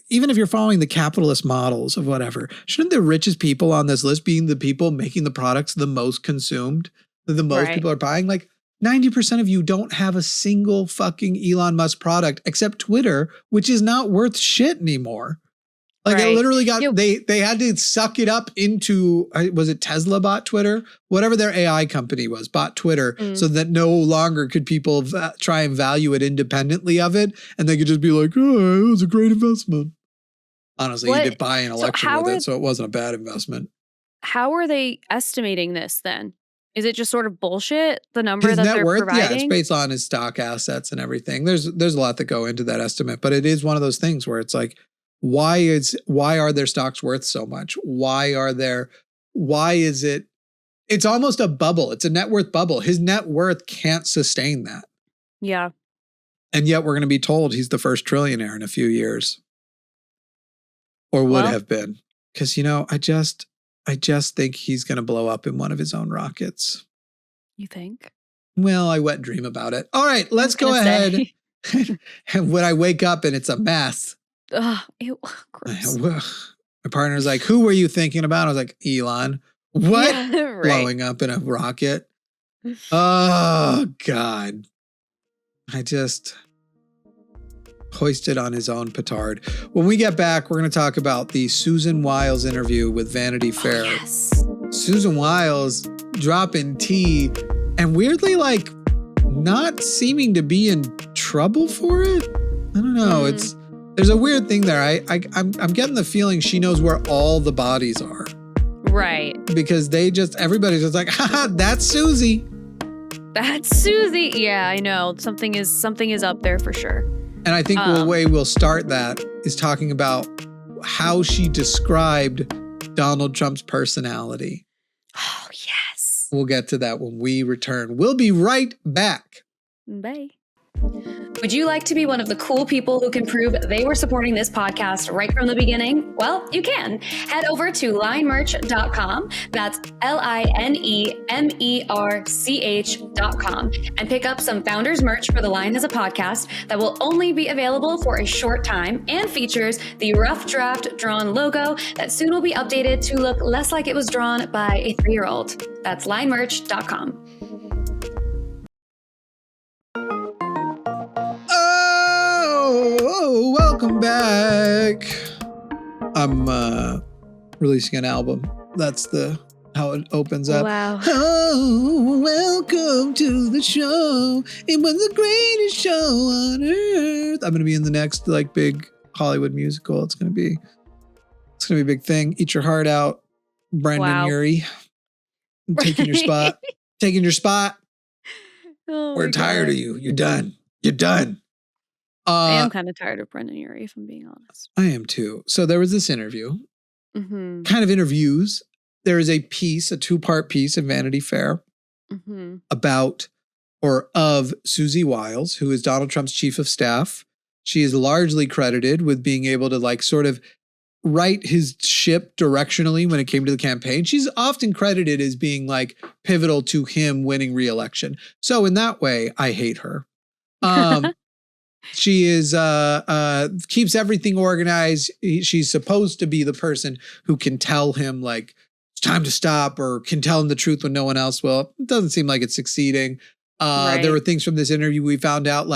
even if you're following the capitalist models of whatever, shouldn't the richest people on this list being the people making the products the most consumed, that the most people are buying? Like 90% of you don't have a single fucking Elon Musk product except Twitter, which is not worth shit anymore. Like I literally got, they had to suck it up into, was it Tesla bought Twitter? Whatever their AI company was, bought Twitter so that no longer could people try and value it independently of it. And they could just be like, oh, it was a great investment. Honestly, What- he did buy an so election how with are- it, so it wasn't a bad investment. How are they estimating this then? Is it just sort of bullshit? The number His that net they're worth, yeah, it's providing? based on his stock assets and everything. There's a lot that go into that estimate, but it is one of those things where it's like, why are their stocks worth so much? Why is it? It's almost a bubble. It's a net worth bubble. His net worth can't sustain that. Yeah. And yet we're going to be told he's the first trillionaire in a few years. Or would Well- have been. Because, I just think he's going to blow up in one of his own rockets. You think? Well, I wet dream about it. All right, let's go gonna ahead. say. And when I wake up and it's a mess, Ugh, ew, gross. my partner's like, who were you thinking about? I was like, Elon. What? Yeah, right. Blowing up in a rocket? Oh, God. I just hoisted on his own petard. When we get back, we're going to talk about the Susan Wiles interview with Vanity Fair. Yes. Susan Wiles dropping tea and weirdly not seeming to be in trouble for it. I don't know. There's a weird thing there. I'm getting the feeling she knows where all the bodies are. Right. Because everybody's just like, haha, that's Susie. That's Susie. Yeah, I know. Something is up there for sure. And I think the way we'll start that is talking about how she described Donald Trump's personality. Oh, yes. We'll get to that when we return. We'll be right back. Bye. Would you like to be one of the cool people who can prove they were supporting this podcast right from the beginning? Well, you can. Head over to linemerch.com. That's linemerch.com and pick up some founders merch for The Line Has a Podcast that will only be available for a short time and features the rough draft drawn logo that soon will be updated to look less like it was drawn by a 3-year-old. That's linemerch.com. Oh, welcome back. I'm releasing an album. That's how it opens up. Wow. Oh, welcome to the show. It was the greatest show on earth. I'm gonna be in the next big Hollywood musical. It's gonna be a big thing. Eat Your Heart Out, Brendan Wow. Urie. I'm taking your spot. Taking your spot. Oh We're my tired God. of you. You're done. You're done. I am kind of tired of Brendan Urie, if I'm being honest. I am too. So there was this interview, Mm-hmm. kind of interviews. There is a 2-part piece in Vanity Fair Mm-hmm. about or of Susie Wiles, who is Donald Trump's chief of staff. She is largely credited with being able to sort of right his ship directionally when it came to the campaign. She's often credited as being pivotal to him winning re-election. So in that way, I hate her. She is keeps everything organized. She's supposed to be the person who can tell him it's time to stop, or can tell him the truth when no one else will. It doesn't seem like it's succeeding. Right. There were things from this interview we found out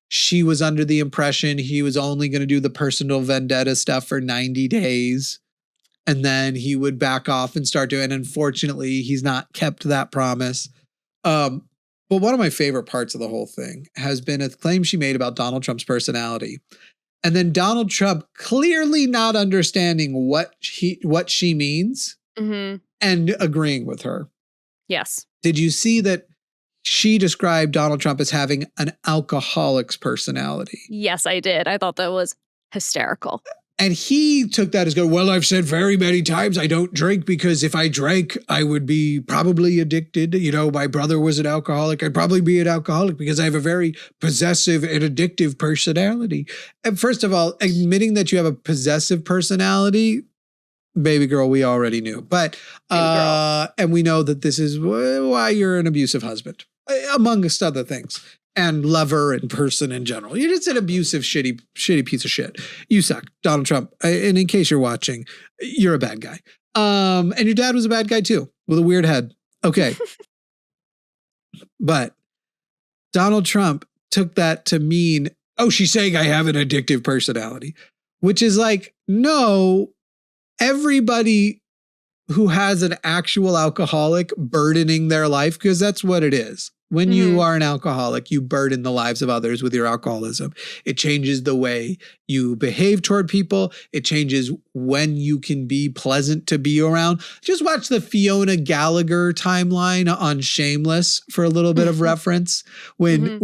she was under the impression he was only going to do the personal vendetta stuff for 90 days. And then he would back off and start doing. Unfortunately, he's not kept that promise. But one of my favorite parts of the whole thing has been a claim she made about Donald Trump's personality. And then Donald Trump clearly not understanding what she means Mm-hmm. and agreeing with her. Yes. Did you see that she described Donald Trump as having an alcoholic's personality? Yes, I did. I thought that was hysterical. And he took that as well, I've said very many times I don't drink because if I drank, I would be probably addicted. My brother was an alcoholic. I'd probably be an alcoholic because I have a very possessive and addictive personality. And first of all, admitting that you have a possessive personality, baby girl, we already knew. But, and we know that this is why you're an abusive husband, amongst other things. And lover and person in general. You're just an abusive, shitty piece of shit. You suck, Donald Trump. And in case you're watching, you're a bad guy. And your dad was a bad guy too, with a weird head. Okay. But Donald Trump took that to mean, she's saying I have an addictive personality, which is no, everybody who has an actual alcoholic burdening their life, because that's what it is. When you are an alcoholic, you burden the lives of others with your alcoholism. It changes the way you behave toward people. It changes when you can be pleasant to be around. Just watch the Fiona Gallagher timeline on Shameless for a little bit of reference. When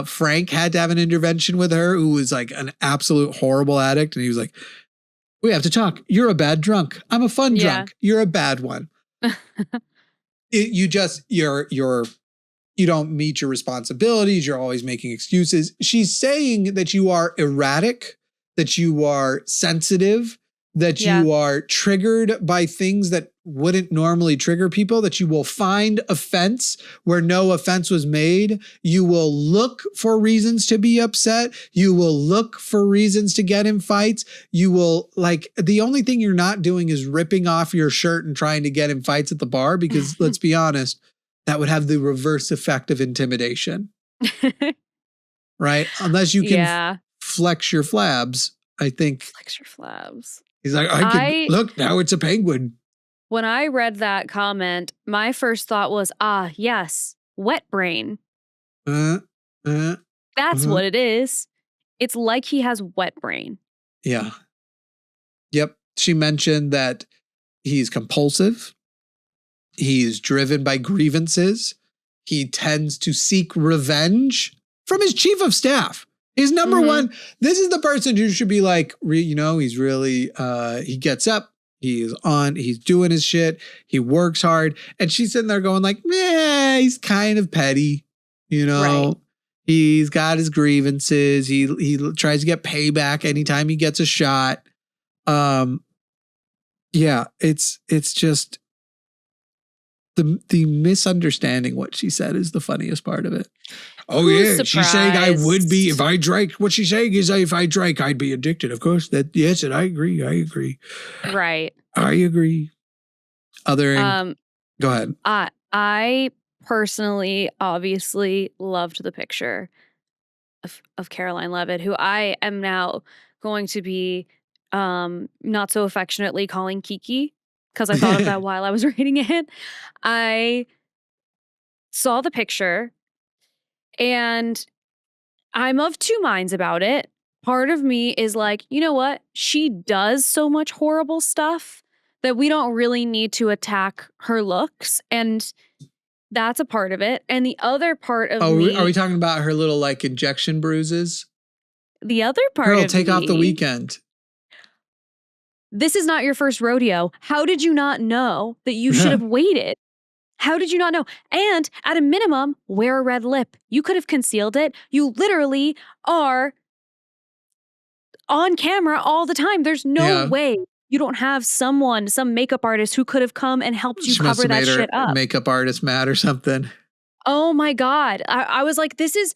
Frank had to have an intervention with her, who was like an absolute horrible addict. And he was like, we have to talk. You're a bad drunk. I'm a fun drunk. You're a bad one. You don't meet your responsibilities. You're always making excuses. She's saying that you are erratic, that you are sensitive, that you are triggered by things that wouldn't normally trigger people, that you will find offense where no offense was made. You will look for reasons to be upset. You will look for reasons to get in fights. You will, like, the only thing you're not doing is ripping off your shirt and trying to get in fights at the bar, because let's be honest, that would have the reverse effect of intimidation. Right? Unless you can flex your flabs, I think. Flex your flabs. He's like, look, now it's a penguin. When I read that comment, my first thought was, yes, wet brain. That's what it is. It's like he has wet brain. Yeah. Yep. She mentioned that he's compulsive. He's driven by grievances. He tends to seek revenge from his chief of staff. His number one, this is the person who should be like, he's really, he gets up, he's doing his shit, he works hard. And she's sitting there going like, he's kind of petty, Right. He's got his grievances. He tries to get payback anytime he gets a shot. It's just, the misunderstanding what she said is the funniest part of it. Oh, yeah. She's saying I would be if I drank. What she's saying is if I drank, I'd be addicted. Of course. Yes, and I agree. Right. I agree. Go ahead. I personally obviously loved the picture of Caroline Levitt, who I am now going to be not so affectionately calling Kiki, because I thought of that while I was reading it. I saw the picture and I'm of two minds about it. Part of me is like, you know what? She does so much horrible stuff that we don't really need to attack her looks. And that's a part of it. And the other part of me... Are we talking about her little like injection bruises? The other part Girl, of take me, off the weekend. This is not your first rodeo. How did you not know that you should have waited? How did you not know? And at a minimum, wear a red lip. You could have concealed it. You literally are on camera all the time. There's no way you don't have some makeup artist who could have come and helped you cover that shit up. Makeup artist mad or something. Oh my God. I was like, this is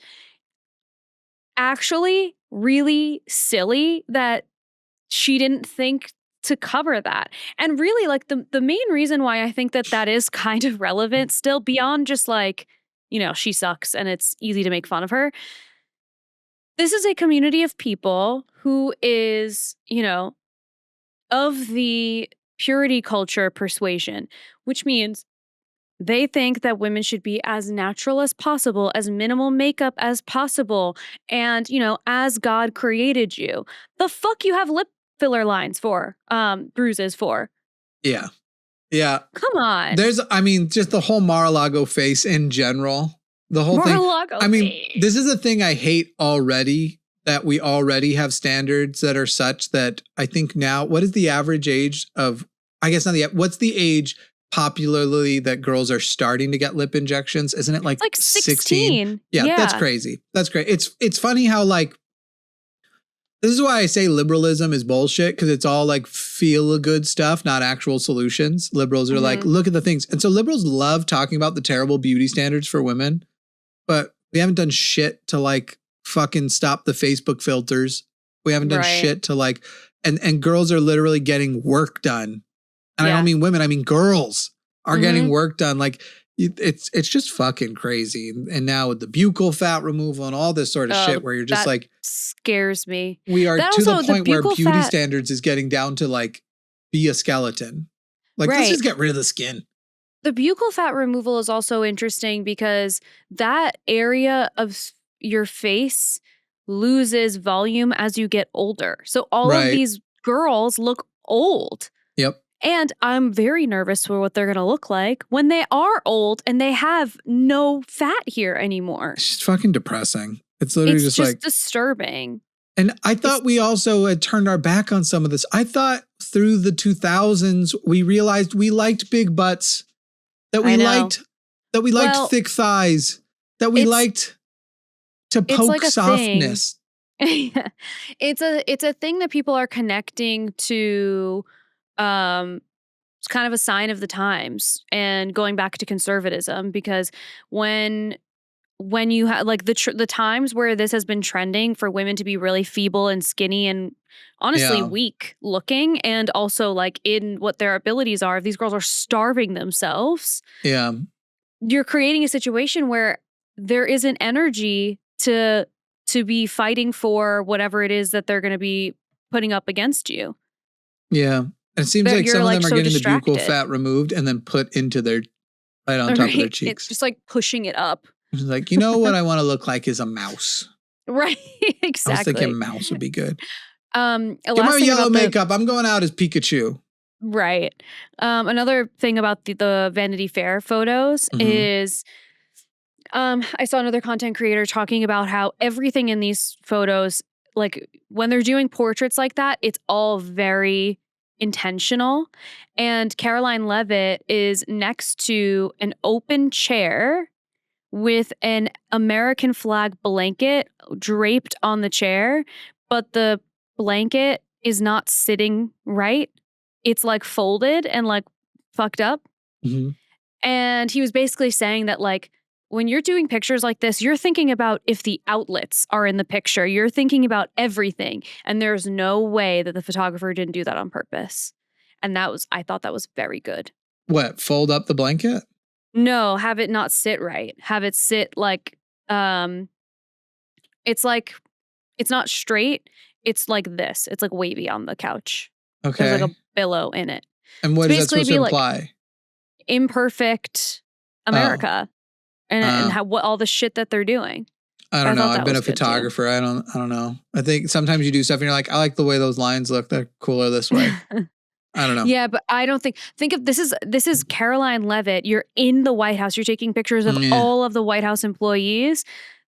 actually really silly that she didn't think to cover that. And really, like, the main reason why I think that is kind of relevant still, beyond just like, she sucks and it's easy to make fun of her. This is a community of people who is, of the purity culture persuasion, which means they think that women should be as natural as possible, as minimal makeup as possible, and, as God created you. The fuck you have lip filler lines for, bruises for? Yeah. Come on. Just the whole Mar-a-Lago face in general. The whole Mar-a-Lago thing. face. This is a thing I hate already, that we already have standards that are such that I think now, what is the average age of, what's the age popularly that girls are starting to get lip injections? Isn't it like 16? Yeah, that's crazy. That's great. It's funny how like, this is why I say liberalism is bullshit, because it's all like feel-good stuff, not actual solutions. Liberals are like, look at the things. And so liberals love talking about the terrible beauty standards for women, but we haven't done shit to like fucking stop the Facebook filters. We haven't done shit to like, and girls are literally getting work done. And I don't mean women, I mean girls are getting work done. Like it's just fucking crazy. And now with the buccal fat removal and all this sort of shit where you're just like, scares me. We are to the point where beauty standards is getting down to like, be a skeleton. Like let's just get rid of the skin. The buccal fat removal is also interesting because that area of your face loses volume as you get older. So all of Right. these girls look old. Yep. And I'm very nervous for what they're going to look like when they are old and they have no fat here anymore. It's just fucking depressing. It's literally It's just like disturbing. And I thought we also had turned our back on some of this. I thought through the 2000s we realized we liked big butts, that we liked Well, thick thighs, that we it's- liked to it's poke like a softness. It's a thing that people are connecting to. It's kind of a sign of the times and going back to conservatism, because when you have like the times where this has been trending for women to be really feeble and skinny and honestly Yeah. weak looking, and also like in what their abilities are, if these girls are starving themselves, Yeah. you're creating a situation where there isn't energy to be fighting for whatever it is that they're going to be putting up against you. Yeah. And it seems But like you're, some of like, them are so getting the distracted. buccal fat removed and then put into their right on top of their Right? cheeks. It's just like pushing it up. It's like, you know what I want to look like is a mouse. Right. I was Exactly. thinking mouse would be good. A Get last my thing yellow about the- makeup. I'm going out as Pikachu. Right. Another thing about the Vanity Fair photos Mhm. is I saw another content creator talking about how everything in these photos, like when they're doing portraits like that, it's all very intentional. And Caroline Levitt is next to an open chair with an American flag blanket draped on the chair, but the blanket is not sitting right. It's like folded and like fucked up. Mhm. And he was basically saying that, like, when you're doing pictures like this, you're thinking about if the outlets are in the picture. You're thinking about everything. And there's no way that the photographer didn't do that on purpose. And I thought that was very good. What? Fold up the blanket? No, have it not sit right. Have it sit like, it's not straight. It's like this. It's like wavy on the couch. Okay. There's like a billow in it. And what It's is that basically supposed to be like- imply? Imperfect America. And Oh. how what all the shit that they're doing. I don't I know. thought I've that been a was good, too. photographer. I don't know. I think sometimes you do stuff and you're like, I like the way those lines look. They're cooler this way. I don't know. Yeah, but I don't think of this is Caroline Levitt. You're in the White House. You're taking pictures of Yeah. all of the White House employees.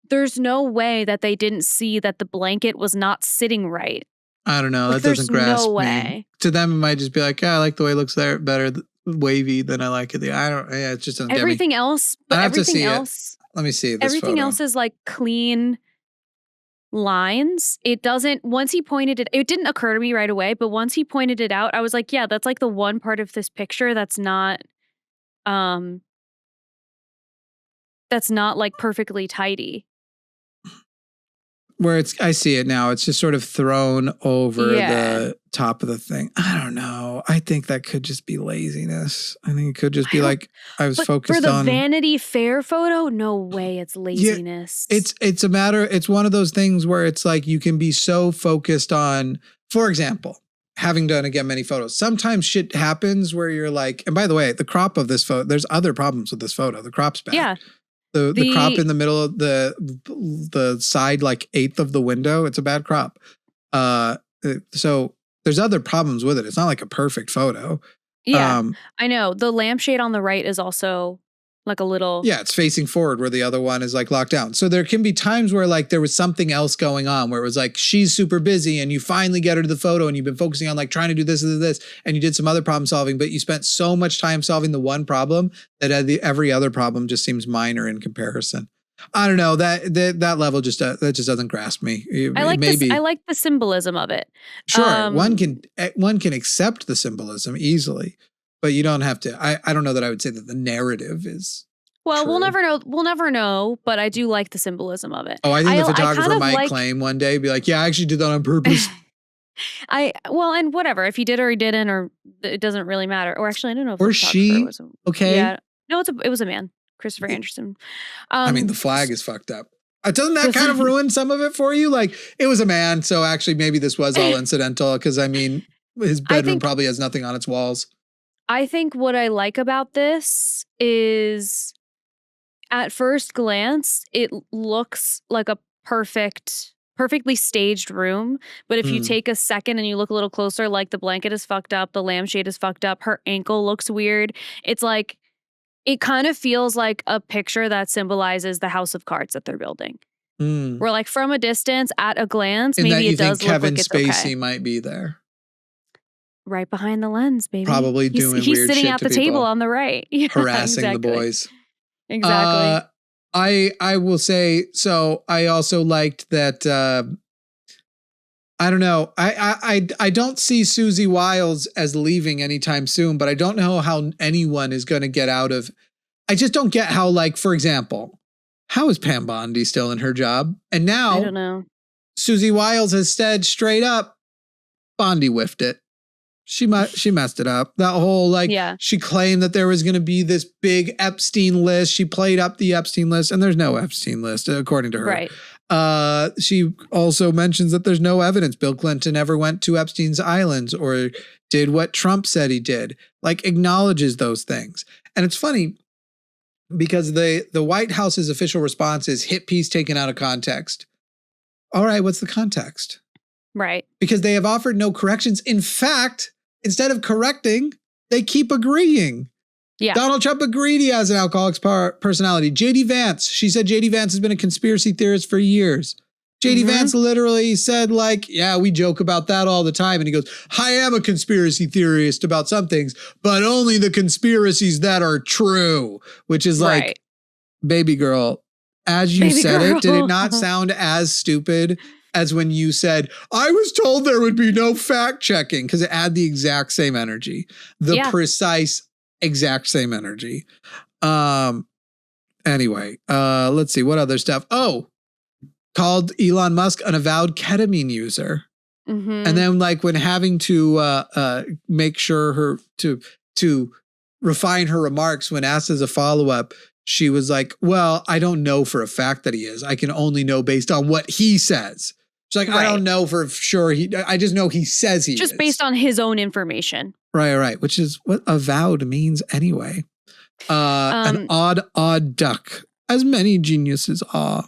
There's no way that they didn't see that the blanket was not sitting right. I don't know. Like, That doesn't there's grasp no me. way. To them, it might just be like, yeah, I like the way it looks there better wavy than I like it. I don't. Yeah, it just doesn't get me. Everything else, but I have to see everything it. else, Let me see this everything photo. else is like clean lines. It doesn't. Once he pointed it didn't occur to me right away. But once he pointed it out, I was like, yeah, that's like the one part of this picture that's not like perfectly tidy. Where I see it now. It's just sort of thrown over Yeah. the top of the thing. I don't know. I think that could just be laziness. I think it could just be I don't- like I was But focused for the on. Vanity Fair photo, no way, it's laziness. It's a matter. It's one of those things where it's like you can be so focused on, for example, having done again many photos. Sometimes shit happens where you're like, and by the way, the crop of this photo. There's other problems with this photo. The crop's bad. Yeah. The crop in the middle of the side like eighth of the window. It's a bad crop. So there's other problems with it. It's not like a perfect photo. Yeah, I know. The lampshade on the right is also like a little. Yeah, it's facing forward where the other one is like locked down. So there can be times where like there was something else going on where it was like she's super busy and you finally get her to the photo and you've been focusing on like trying to do this and this and you did some other problem solving, but you spent so much time solving the one problem that every other problem just seems minor in comparison. I don't know, that level just that just doesn't grasp me. I like Maybe. this. I like the symbolism of it. Sure, one can accept the symbolism easily, but you don't have to. I don't know that I would say that the narrative is. Well, we'll true. never know. We'll never know. But I do like the symbolism of it. Oh, I think the I photographer kind of might like- claim one day, be like, "Yeah, I actually did that on purpose." And whatever. If he did or he didn't, or it doesn't really matter. Or actually, I don't know if Or the photographer she. was Okay. Yeah. No, it was a man, Christopher Anderson. I mean, the flag is fucked up. Doesn't that the kind of flag- ruin some of it for you? Like, it was a man, so actually maybe this was all incidental because I mean, his bedroom think- probably has nothing on its walls. I think what I like about this is at first glance, it looks like a perfectly staged room. But if you Mm. take a second and you look a little closer, like the blanket is fucked up, the lampshade is fucked up, her ankle looks weird. It's like, it kind of feels like a picture that symbolizes the house of cards that they're building. Mm. Where like from a distance, at a glance, And that maybe you it think does look Kevin like it's Spacey okay. might be there. Right behind the lens, baby. Probably he's, doing he's weird sitting shit at to the table people. on the right. Yeah, Harassing exactly. the boys. Exactly. I will say, so I also liked that, I don't know. I don't see Susie Wiles as leaving anytime soon, but I don't know how anyone is going to get out of, I just don't get how, like, for example, how is Pam Bondi still in her job? And now I don't know. Susie Wiles has said straight up, Bondi whiffed it. She messed it up. That whole, like, Yeah. she claimed that there was going to be this big Epstein list. She played up the Epstein list, and there's no Epstein list, according to her. Right. She also mentions that there's no evidence Bill Clinton ever went to Epstein's Islands or did what Trump said he did. Like, acknowledges those things. And it's funny because the White House's official response is hit piece taken out of context. All right, what's the context? Right. Because they have offered no corrections. In fact, instead of correcting, they keep agreeing. Yeah. Donald Trump agreed he has an alcoholics personality. JD Vance, she said JD Vance has been a conspiracy theorist for years. JD Vance literally said, like, yeah, we joke about that all the time. And he goes, I am a conspiracy theorist about some things, but only the conspiracies that are true, which is like, Right. baby girl, as you Baby said girl. it, did it not sound as stupid as when you said, I was told there would be no fact checking? Because it had the exact same energy, the precise exact same energy. Anyway, let's see what other stuff. Oh, called Elon Musk an avowed ketamine user. And then, like, when having to make sure her to refine her remarks when asked as a follow-up, she was like, well, I don't know for a fact that he is. I can only know based on what he says. She's like, I don't know for sure. I just know he says he is. Just based on his own information. Right. Which is what avowed means anyway. An odd duck, as many geniuses are.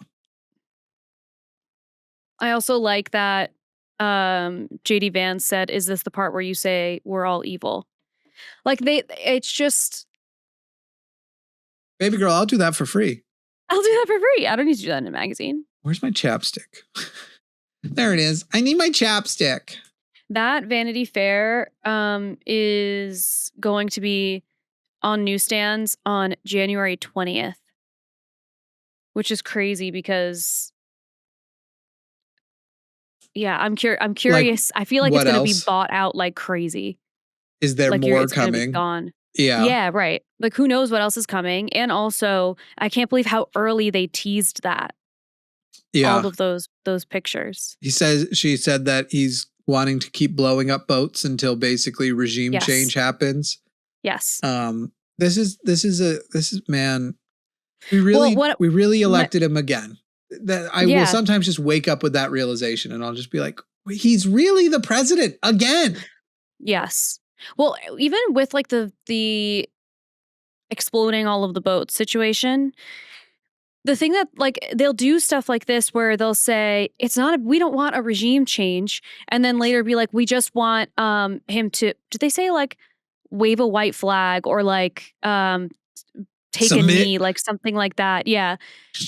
I also like that JD Vance said, is this the part where you say we're all evil? Like, it's just, baby girl, I'll do that for free. I'll do that for free. I don't need to do that in a magazine. Where's my chapstick? There it is. I need my chapstick. That Vanity Fair is going to be on newsstands on January 20th, which is crazy because, yeah, I'm curious. Like, I feel like it's going to be bought out like crazy. Is there like more it's coming? Be gone. Yeah. Yeah, right. Like, who knows what else is coming? And also, I can't believe how early they teased that. Yeah. All of those pictures. She said that he's wanting to keep blowing up boats until basically regime change happens. Yes. This is man. We really elected him again. That I will sometimes just wake up with that realization and I'll just be like, he's really the president again. Yes. Well, even with like the exploding all of the boats situation, the thing that, like, they'll do stuff like this where they'll say we don't want a regime change, and then later be like, we just want him to, did they say like wave a white flag or like take a knee, like something like that? Yeah.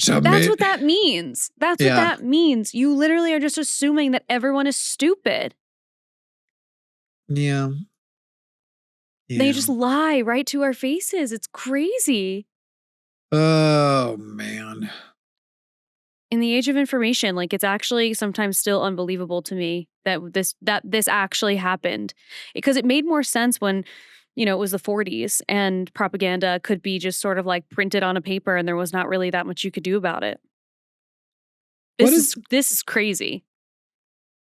That's what that means. That's what that means. You literally are just assuming that everyone is stupid. Yeah. They just lie right to our faces. It's crazy. Oh, man. In the age of information, like, it's actually sometimes still unbelievable to me that this actually happened, because it made more sense when, it was the 40s and propaganda could be just sort of like printed on a paper and there was not really that much you could do about it. This is crazy.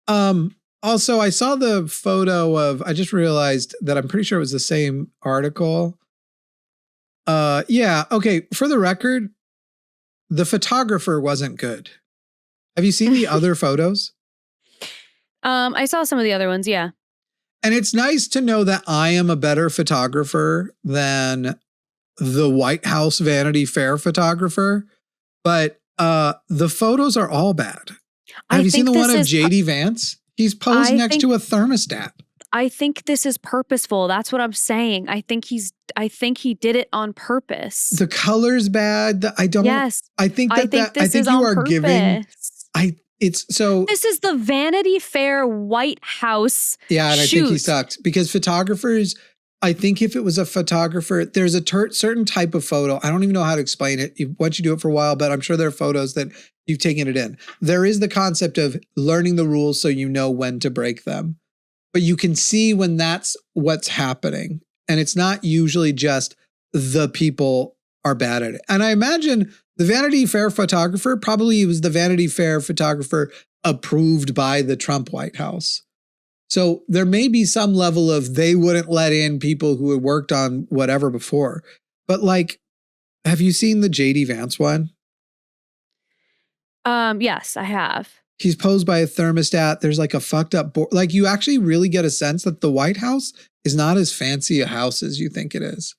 Also, I saw the photo of, I just realized that I'm pretty sure it was the same article. Yeah. Okay. For the record, the photographer wasn't good. Have you seen the other photos? I saw some of the other ones. Yeah. And it's nice to know that I am a better photographer than the White House Vanity Fair photographer, but the photos are all bad. Have you seen the one of JD Vance? He's posed next to a thermostat. I think this is purposeful. That's what I'm saying. I think he did it on purpose. The color's bad. Yes. I think you are giving. This is the Vanity Fair White House. Yeah, and I think he sucks because photographers. I think if it was a photographer, there's a certain type of photo. I don't even know how to explain it. Once you do it for a while, but I'm sure there are photos that you've taken it in. There is the concept of learning the rules so you know when to break them. But you can see when that's what's happening. And it's not usually just the people are bad at it. And I imagine the Vanity Fair photographer probably was the Vanity Fair photographer approved by the Trump White House. So there may be some level of they wouldn't let in people who had worked on whatever before. But like, have you seen the JD Vance one? Yes, I have. He's posed by a thermostat. There's like a fucked up board. Like you actually really get a sense that the White House is not as fancy a house as you think it is.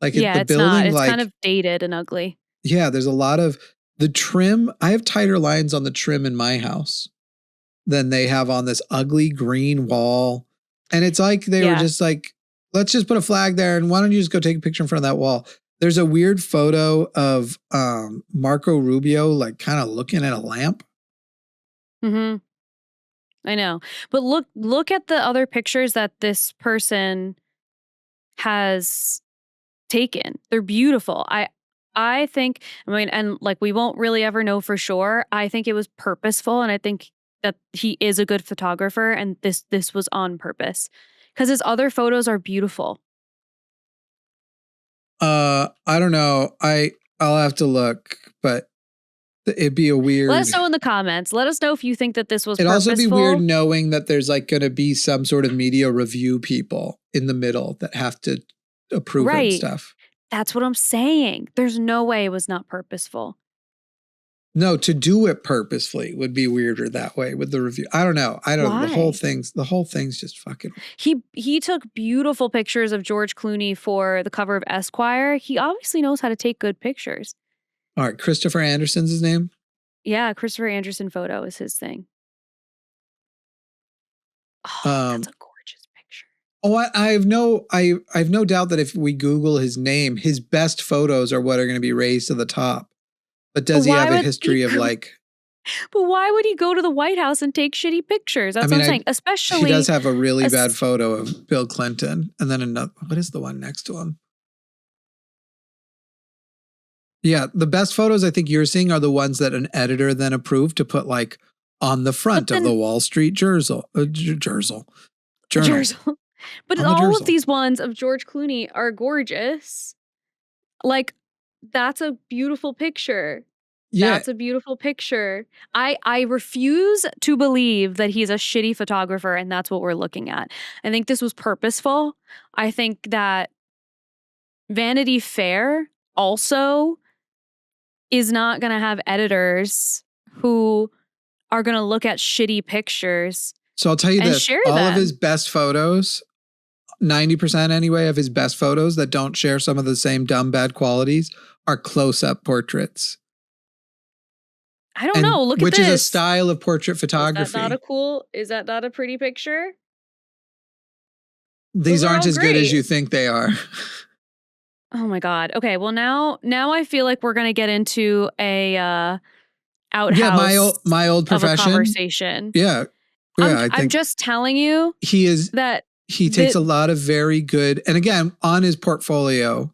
Like the it's building, not. It's like, kind of dated and ugly. Yeah, there's a lot of the trim. I have tighter lines on the trim in my house than they have on this ugly green wall. And it's like they were just like, let's just put a flag there and why don't you just go take a picture in front of that wall? There's a weird photo of Marco Rubio like kind of looking at a lamp. Mm-hmm. I know. But look at the other pictures that this person has taken. They're beautiful. I think, and like we won't really ever know for sure. I think it was purposeful, and I think that he is a good photographer, and this was on purpose because his other photos are beautiful. I don't know. I'll have to look, but it'd be a weird. Let us know in the comments. Let us know if you think that this was purposeful. It'd also be weird knowing that there's like going to be some sort of media review people in the middle that have to approve it and stuff. That's what I'm saying. There's no way it was not purposeful. No, to do it purposefully would be weirder that way with the review. I don't know. Why? The whole thing's just fucking. He took beautiful pictures of George Clooney for the cover of Esquire. He obviously knows how to take good pictures. All right, Christopher Anderson's his name? Yeah, Christopher Anderson photo is his thing. Oh, that's a gorgeous picture. Oh, I have no doubt that if we Google his name, his best photos are what are going to be raised to the top. But does he have a history of like? But why would he go to the White House and take shitty pictures? That's what I'm saying. Especially, he does have a really bad photo of Bill Clinton, and then another. What is the one next to him? Yeah, the best photos I think you're seeing are the ones that an editor then approved to put like on the front of the Wall Street Journal. But all of these ones of George Clooney are gorgeous. Like, that's a beautiful picture. Yeah. That's a beautiful picture. I refuse to believe that he's a shitty photographer and that's what we're looking at. I think this was purposeful. I think that Vanity Fair also is not going to have editors who are going to look at shitty pictures. So I'll tell you this, all of his best photos, 90% anyway of his best photos that don't share some of the same dumb bad qualities are close-up portraits. I don't know. Look at this. Which is a style of portrait photography. Is that not a pretty picture? These aren't as good as you think they are. Oh my God. Okay. Well, now I feel like we're going to get into a outhouse. Yeah, my old profession. Of a conversation. Yeah. I'm just telling you he takes a lot of very good, and again, on his portfolio,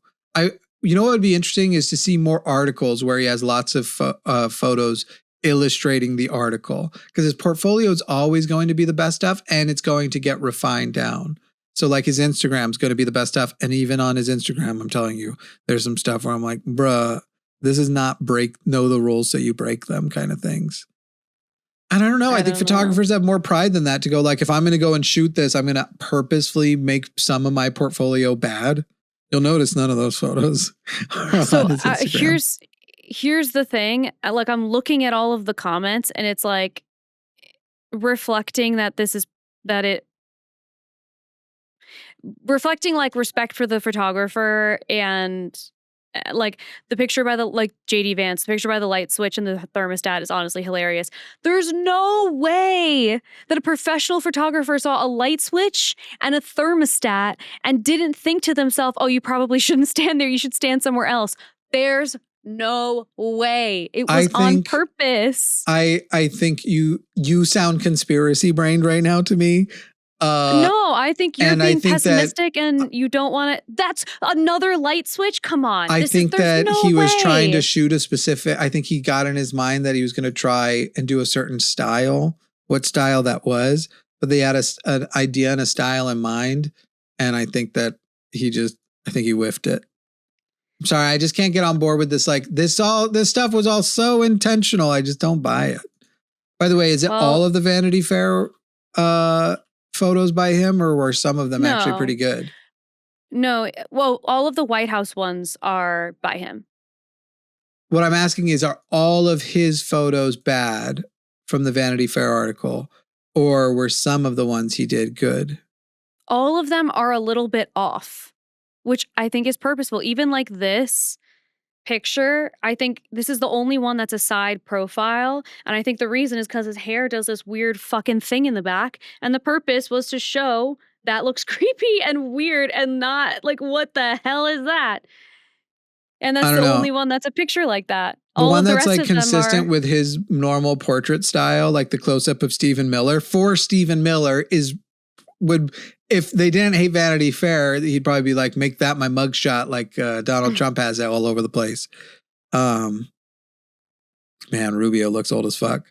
you know what would be interesting is to see more articles where he has lots of photos illustrating the article, because his portfolio is always going to be the best stuff and it's going to get refined down. So like his Instagram's going to be the best stuff. And even on his Instagram, I'm telling you, there's some stuff where I'm like, bruh, this is not know the rules so you break them kind of things. And I don't know. I think photographers have more pride than that to go like, if I'm going to go and shoot this, I'm going to purposefully make some of my portfolio bad. You'll notice none of those photos. So here's the thing. Like, I'm looking at all of the comments and it's like reflecting that reflecting like respect for the photographer and like the picture by the like JD Vance, the picture by the light switch and the thermostat is honestly hilarious. There's no way that a professional photographer saw a light switch and a thermostat and didn't think to themselves, "Oh, you probably shouldn't stand there. You should stand somewhere else." There's no way. It was on purpose. I think you sound conspiracy brained right now to me. No, I think you're being pessimistic and you don't want to. That's another light switch. Come on. I think that no he was way. trying to shoot a specific. I think he got in his mind that he was going to try and do a certain style. What style that was, but they had an idea and a style in mind, and I think that I think he whiffed it. I'm sorry, I just can't get on board with this. Like this stuff was all so intentional. I just don't buy it. By the way, is it all of the Vanity Fair photos by him, or were some of them actually pretty good? No, well, all of the White House ones are by him. What I'm asking is, are all of his photos bad from the Vanity Fair article, or were some of the ones he did good? All of them are a little bit off, which I think is purposeful. Even like this picture, I think this is the only one that's a side profile. And I think the reason is because his hair does this weird fucking thing in the back. And the purpose was to show that looks creepy and weird and not like, what the hell is that? And that's the only one that's a picture like that. The one that's like consistent with his normal portrait style, like the close-up of Stephen Miller. For Stephen Miller if they didn't hate Vanity Fair, he'd probably be like, make that my mugshot, like Donald Trump has that all over the place. Man, Rubio looks old as fuck.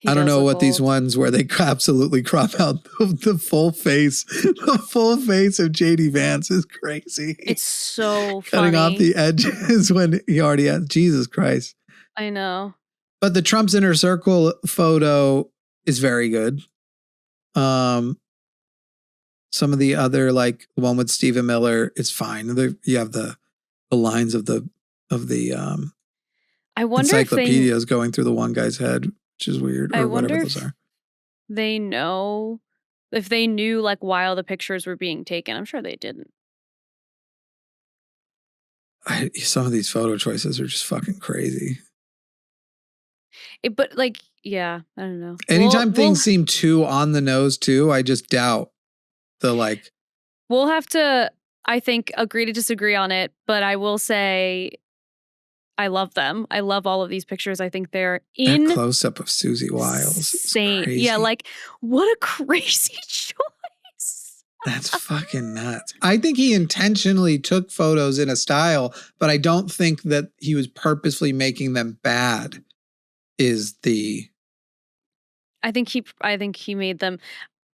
I don't know what these ones where they absolutely crop out the full face. The full face of JD Vance is crazy. It's so funny. Cutting off the edges when he already has. Jesus Christ. I know. But the Trump's inner circle photo is very good. Some of the other, like the one with Stephen Miller, is fine. You have the lines of the I wonder encyclopedias going through the one guy's head, which is weird. I wonder if they know, if they knew like while the pictures were being taken. I'm sure they didn't. Some of these photo choices are just fucking crazy. But like, yeah, I don't know. Anytime things seem too on the nose too, I just doubt the like. We'll have to, I think, agree to disagree on it, but I will say I love them. I love all of these pictures. I think they're that close-up of Susie Wiles. Insane. Yeah, like, what a crazy choice. That's fucking nuts. I think he intentionally took photos in a style, but I don't think that he was purposefully making them bad. I think he made them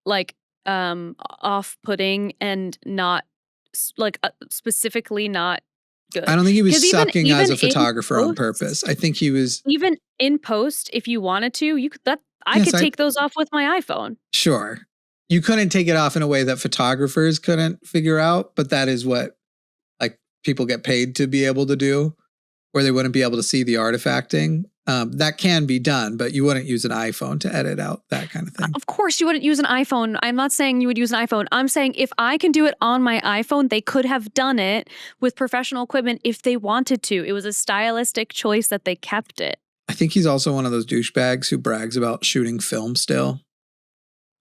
like off-putting and not like specifically not good. I don't think he was sucking as a photographer on purpose. I think he was even in post. If you wanted to, you could. I could take those off with my iPhone. Sure, you couldn't take it off in a way that photographers couldn't figure out, but that is what like people get paid to be able to do, where they wouldn't be able to see the artifacting. That can be done, but you wouldn't use an iPhone to edit out that kind of thing. Of course you wouldn't use an iPhone. I'm not saying you would use an iPhone. I'm saying if I can do it on my iPhone, they could have done it with professional equipment if they wanted to. It was a stylistic choice that they kept it. I think he's also one of those douchebags who brags about shooting film still,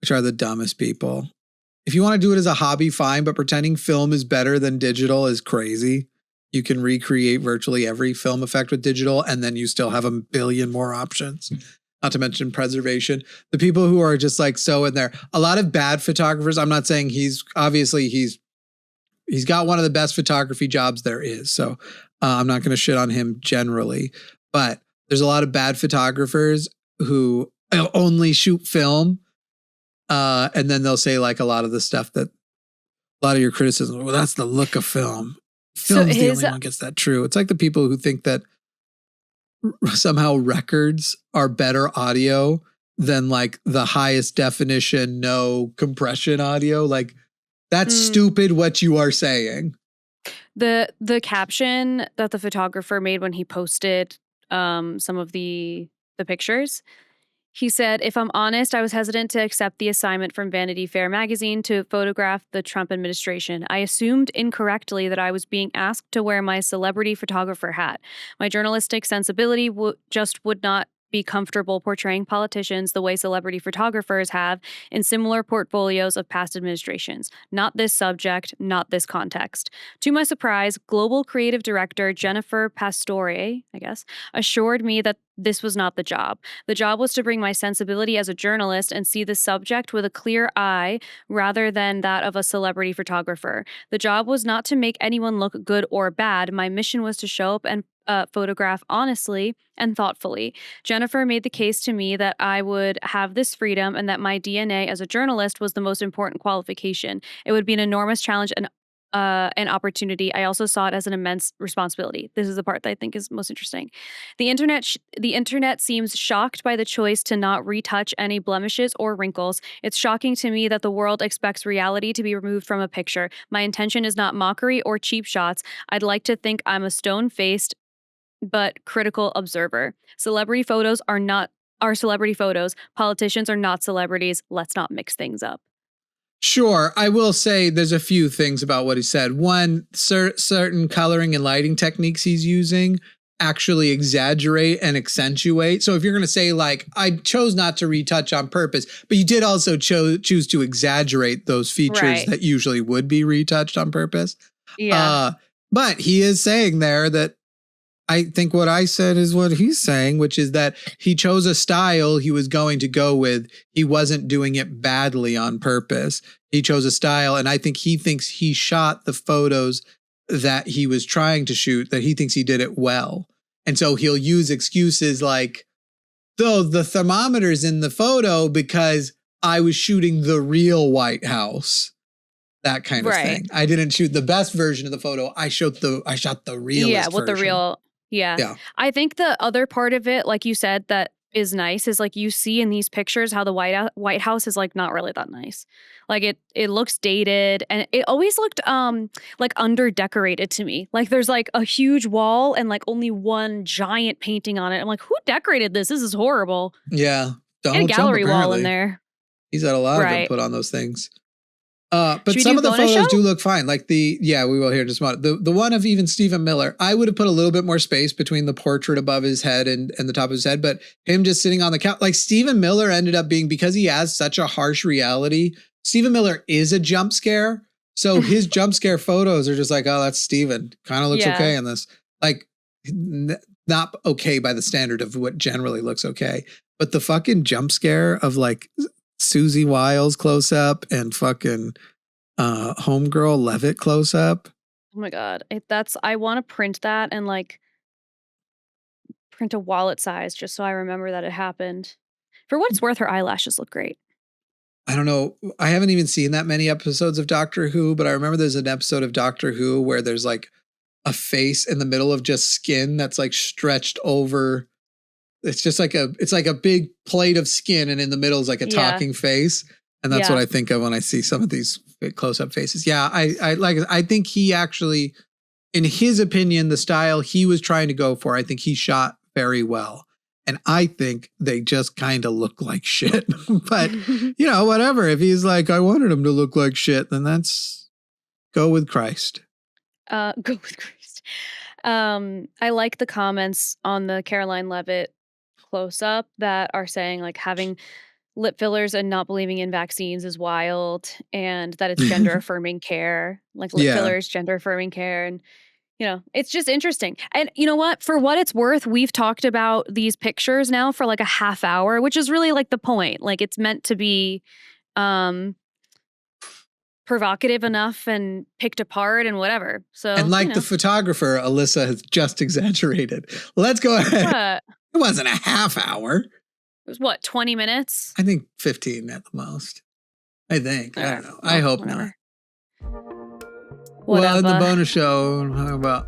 which are the dumbest people. If you want to do it as a hobby, fine, but pretending film is better than digital is crazy. You can recreate virtually every film effect with digital, and then you still have a billion more options, not to mention preservation. The people who are just like so in there, a lot of bad photographers, I'm not saying he's got one of the best photography jobs there is. So I'm not going to shit on him generally, but there's a lot of bad photographers who only shoot film. And then they'll say like a lot of the stuff that a lot of your criticism, well, that's the look of film. Film's the only one gets that true. It's like the people who think that somehow records are better audio than like the highest definition, no compression audio. Like that's stupid what you are saying. The caption that the photographer made when he posted some of the pictures, He said, if I'm honest, I was hesitant to accept the assignment from Vanity Fair magazine to photograph the Trump administration. I assumed incorrectly that I was being asked to wear my celebrity photographer hat. My journalistic sensibility just would not be comfortable portraying politicians the way celebrity photographers have in similar portfolios of past administrations. Not this subject, not this context. To my surprise, global creative director Jennifer Pastore, I guess, assured me that this was not the job. The job was to bring my sensibility as a journalist and see the subject with a clear eye rather than that of a celebrity photographer. The job was not to make anyone look good or bad. My mission was to show up and photograph honestly and thoughtfully. Jennifer made the case to me that I would have this freedom and that my DNA as a journalist was the most important qualification. It would be an enormous challenge and an opportunity. I also saw it as an immense responsibility. This is the part that I think is most interesting. The internet seems shocked by the choice to not retouch any blemishes or wrinkles. It's shocking to me that the world expects reality to be removed from a picture. My intention is not mockery or cheap shots. I'd like to think I'm a stone-faced but critical observer. Celebrity photos are celebrity photos. Politicians are not celebrities. Let's not mix things up. Sure. I will say there's a few things about what he said. One, certain coloring and lighting techniques he's using actually exaggerate and accentuate. So if you're going to say like, I chose not to retouch on purpose, but you did also choose to exaggerate those features that usually would be retouched on purpose. Yeah. But he is saying there that I think what I said is what he's saying, which is that he chose a style he was going to go with. He wasn't doing it badly on purpose. He chose a style, and I think he thinks he shot the photos that he was trying to shoot, that he thinks he did it well. And so he'll use excuses like, though the thermometer's in the photo because I was shooting the real White House. That kind of thing. I didn't shoot the best version of the photo. I shot the realest version. The real. Yeah. I think the other part of it, like you said, that is nice is like you see in these pictures how the White House is like not really that nice. Like it looks dated and it always looked like under decorated to me. Like there's like a huge wall and like only one giant painting on it. I'm like, who decorated this? This is horrible. Yeah. And a gallery wall in there. He's had a lot of input on those things. But some of the photos do look fine. Like we will hear in just a moment. The one of even Stephen Miller, I would have put a little bit more space between the portrait above his head and the top of his head, but him just sitting on the couch, like Stephen Miller ended up being, because he has such a harsh reality, Stephen Miller is a jump scare. So his jump scare photos are just like, oh, that's Stephen. Kind of looks okay in this. Like not okay by the standard of what generally looks okay. But the fucking jump scare of like Susie Wiles close up and fucking homegirl Levitt close up. Oh my God. I want to print that and like print a wallet size just so I remember that it happened. For what it's worth, her eyelashes look great. I don't know. I haven't even seen that many episodes of Doctor Who, but I remember there's an episode of Doctor Who where there's like a face in the middle of just skin that's like stretched over. It's just like it's like a big plate of skin, and in the middle is like a talking face. And that's what I think of when I see some of these close-up faces. Yeah, I think he actually, in his opinion, the style he was trying to go for, I think he shot very well. And I think they just kind of look like shit. But, whatever. If he's like, I wanted him to look like shit, then go with Christ. Go with Christ. I like the comments on the Caroline Levitt close-up that are saying like having lip fillers and not believing in vaccines is wild, and that it's gender affirming care, like lip fillers, gender affirming care. And, it's just interesting. And you know what, for what it's worth, we've talked about these pictures now for like a half hour, which is really like the point. Like it's meant to be, provocative enough and picked apart and whatever. So, and like the photographer, Alyssa has just exaggerated. Let's go ahead. It wasn't a half hour. It was what, 20 minutes? I think 15 at the most. I think. I don't know. I hope not. Well, in the bonus show,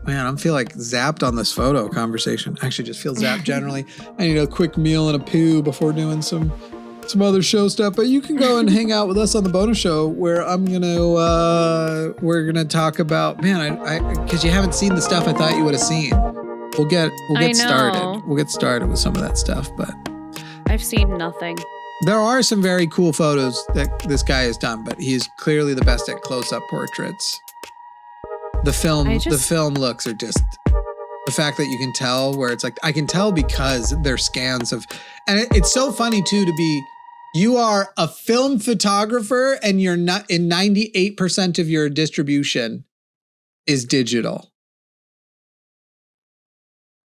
I feel like zapped on this photo conversation. I actually just feel zapped generally. I need a quick meal and a poo before doing some other show stuff. But you can go and hang out with us on the bonus show where we're gonna talk about, because you haven't seen the stuff I thought you would have seen. We'll get started. We'll get started with some of that stuff, but I've seen nothing. There are some very cool photos that this guy has done, but he's clearly the best at close-up portraits. The film looks are just the fact that you can tell where it's like, I can tell because they're scans of, and it's so funny too you are a film photographer and you're not in 98% of your distribution is digital.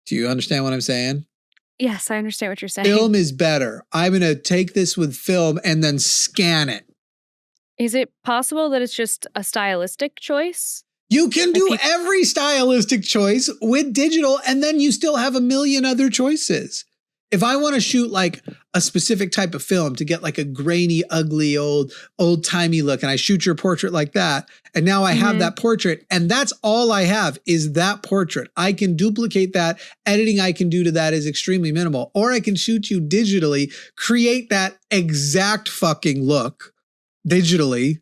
Do you understand what I'm saying? Yes, I understand what you're saying. Film is better. I'm going to take this with film and then scan it. Is it possible that it's just a stylistic choice? You can do every stylistic choice with digital, and then you still have a million other choices. If I want to shoot like a specific type of film to get like a grainy, ugly, old-timey look, and I shoot your portrait like that, and now I have that portrait, and that's all I have is that portrait. I can duplicate that. Editing I can do to that is extremely minimal. Or I can shoot you digitally, create that exact fucking look digitally,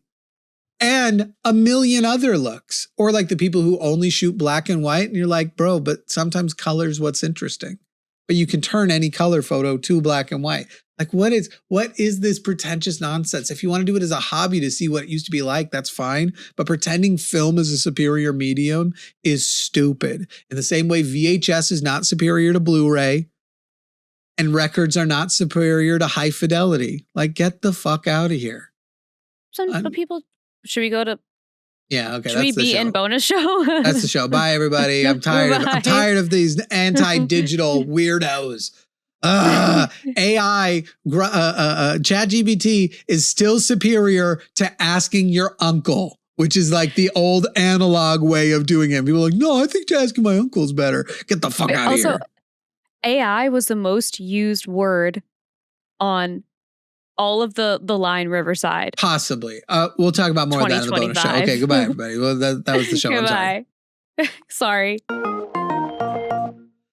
and a million other looks. Or like the people who only shoot black and white, and you're like, bro, but sometimes color's what's interesting. But you can turn any color photo to black and white. Like, what is this pretentious nonsense? If you want to do it as a hobby to see what it used to be like, that's fine. But pretending film is a superior medium is stupid. In the same way, VHS is not superior to Blu-ray, and records are not superior to high fidelity. Like, get the fuck out of here. Some people, should we go to? Yeah, okay. Should we be in bonus show? That's the show. Bye, everybody. I'm tired of these anti-digital weirdos. AI, ChatGPT is still superior to asking your uncle, which is like the old analog way of doing it. People are like, no, I think asking my uncle is better. Get the fuck out of here. AI was the most used word on all of the line Riverside. Possibly. We'll talk about more of that in the bonus show. Okay, goodbye, everybody. Well, that was the show. Goodbye. Sorry.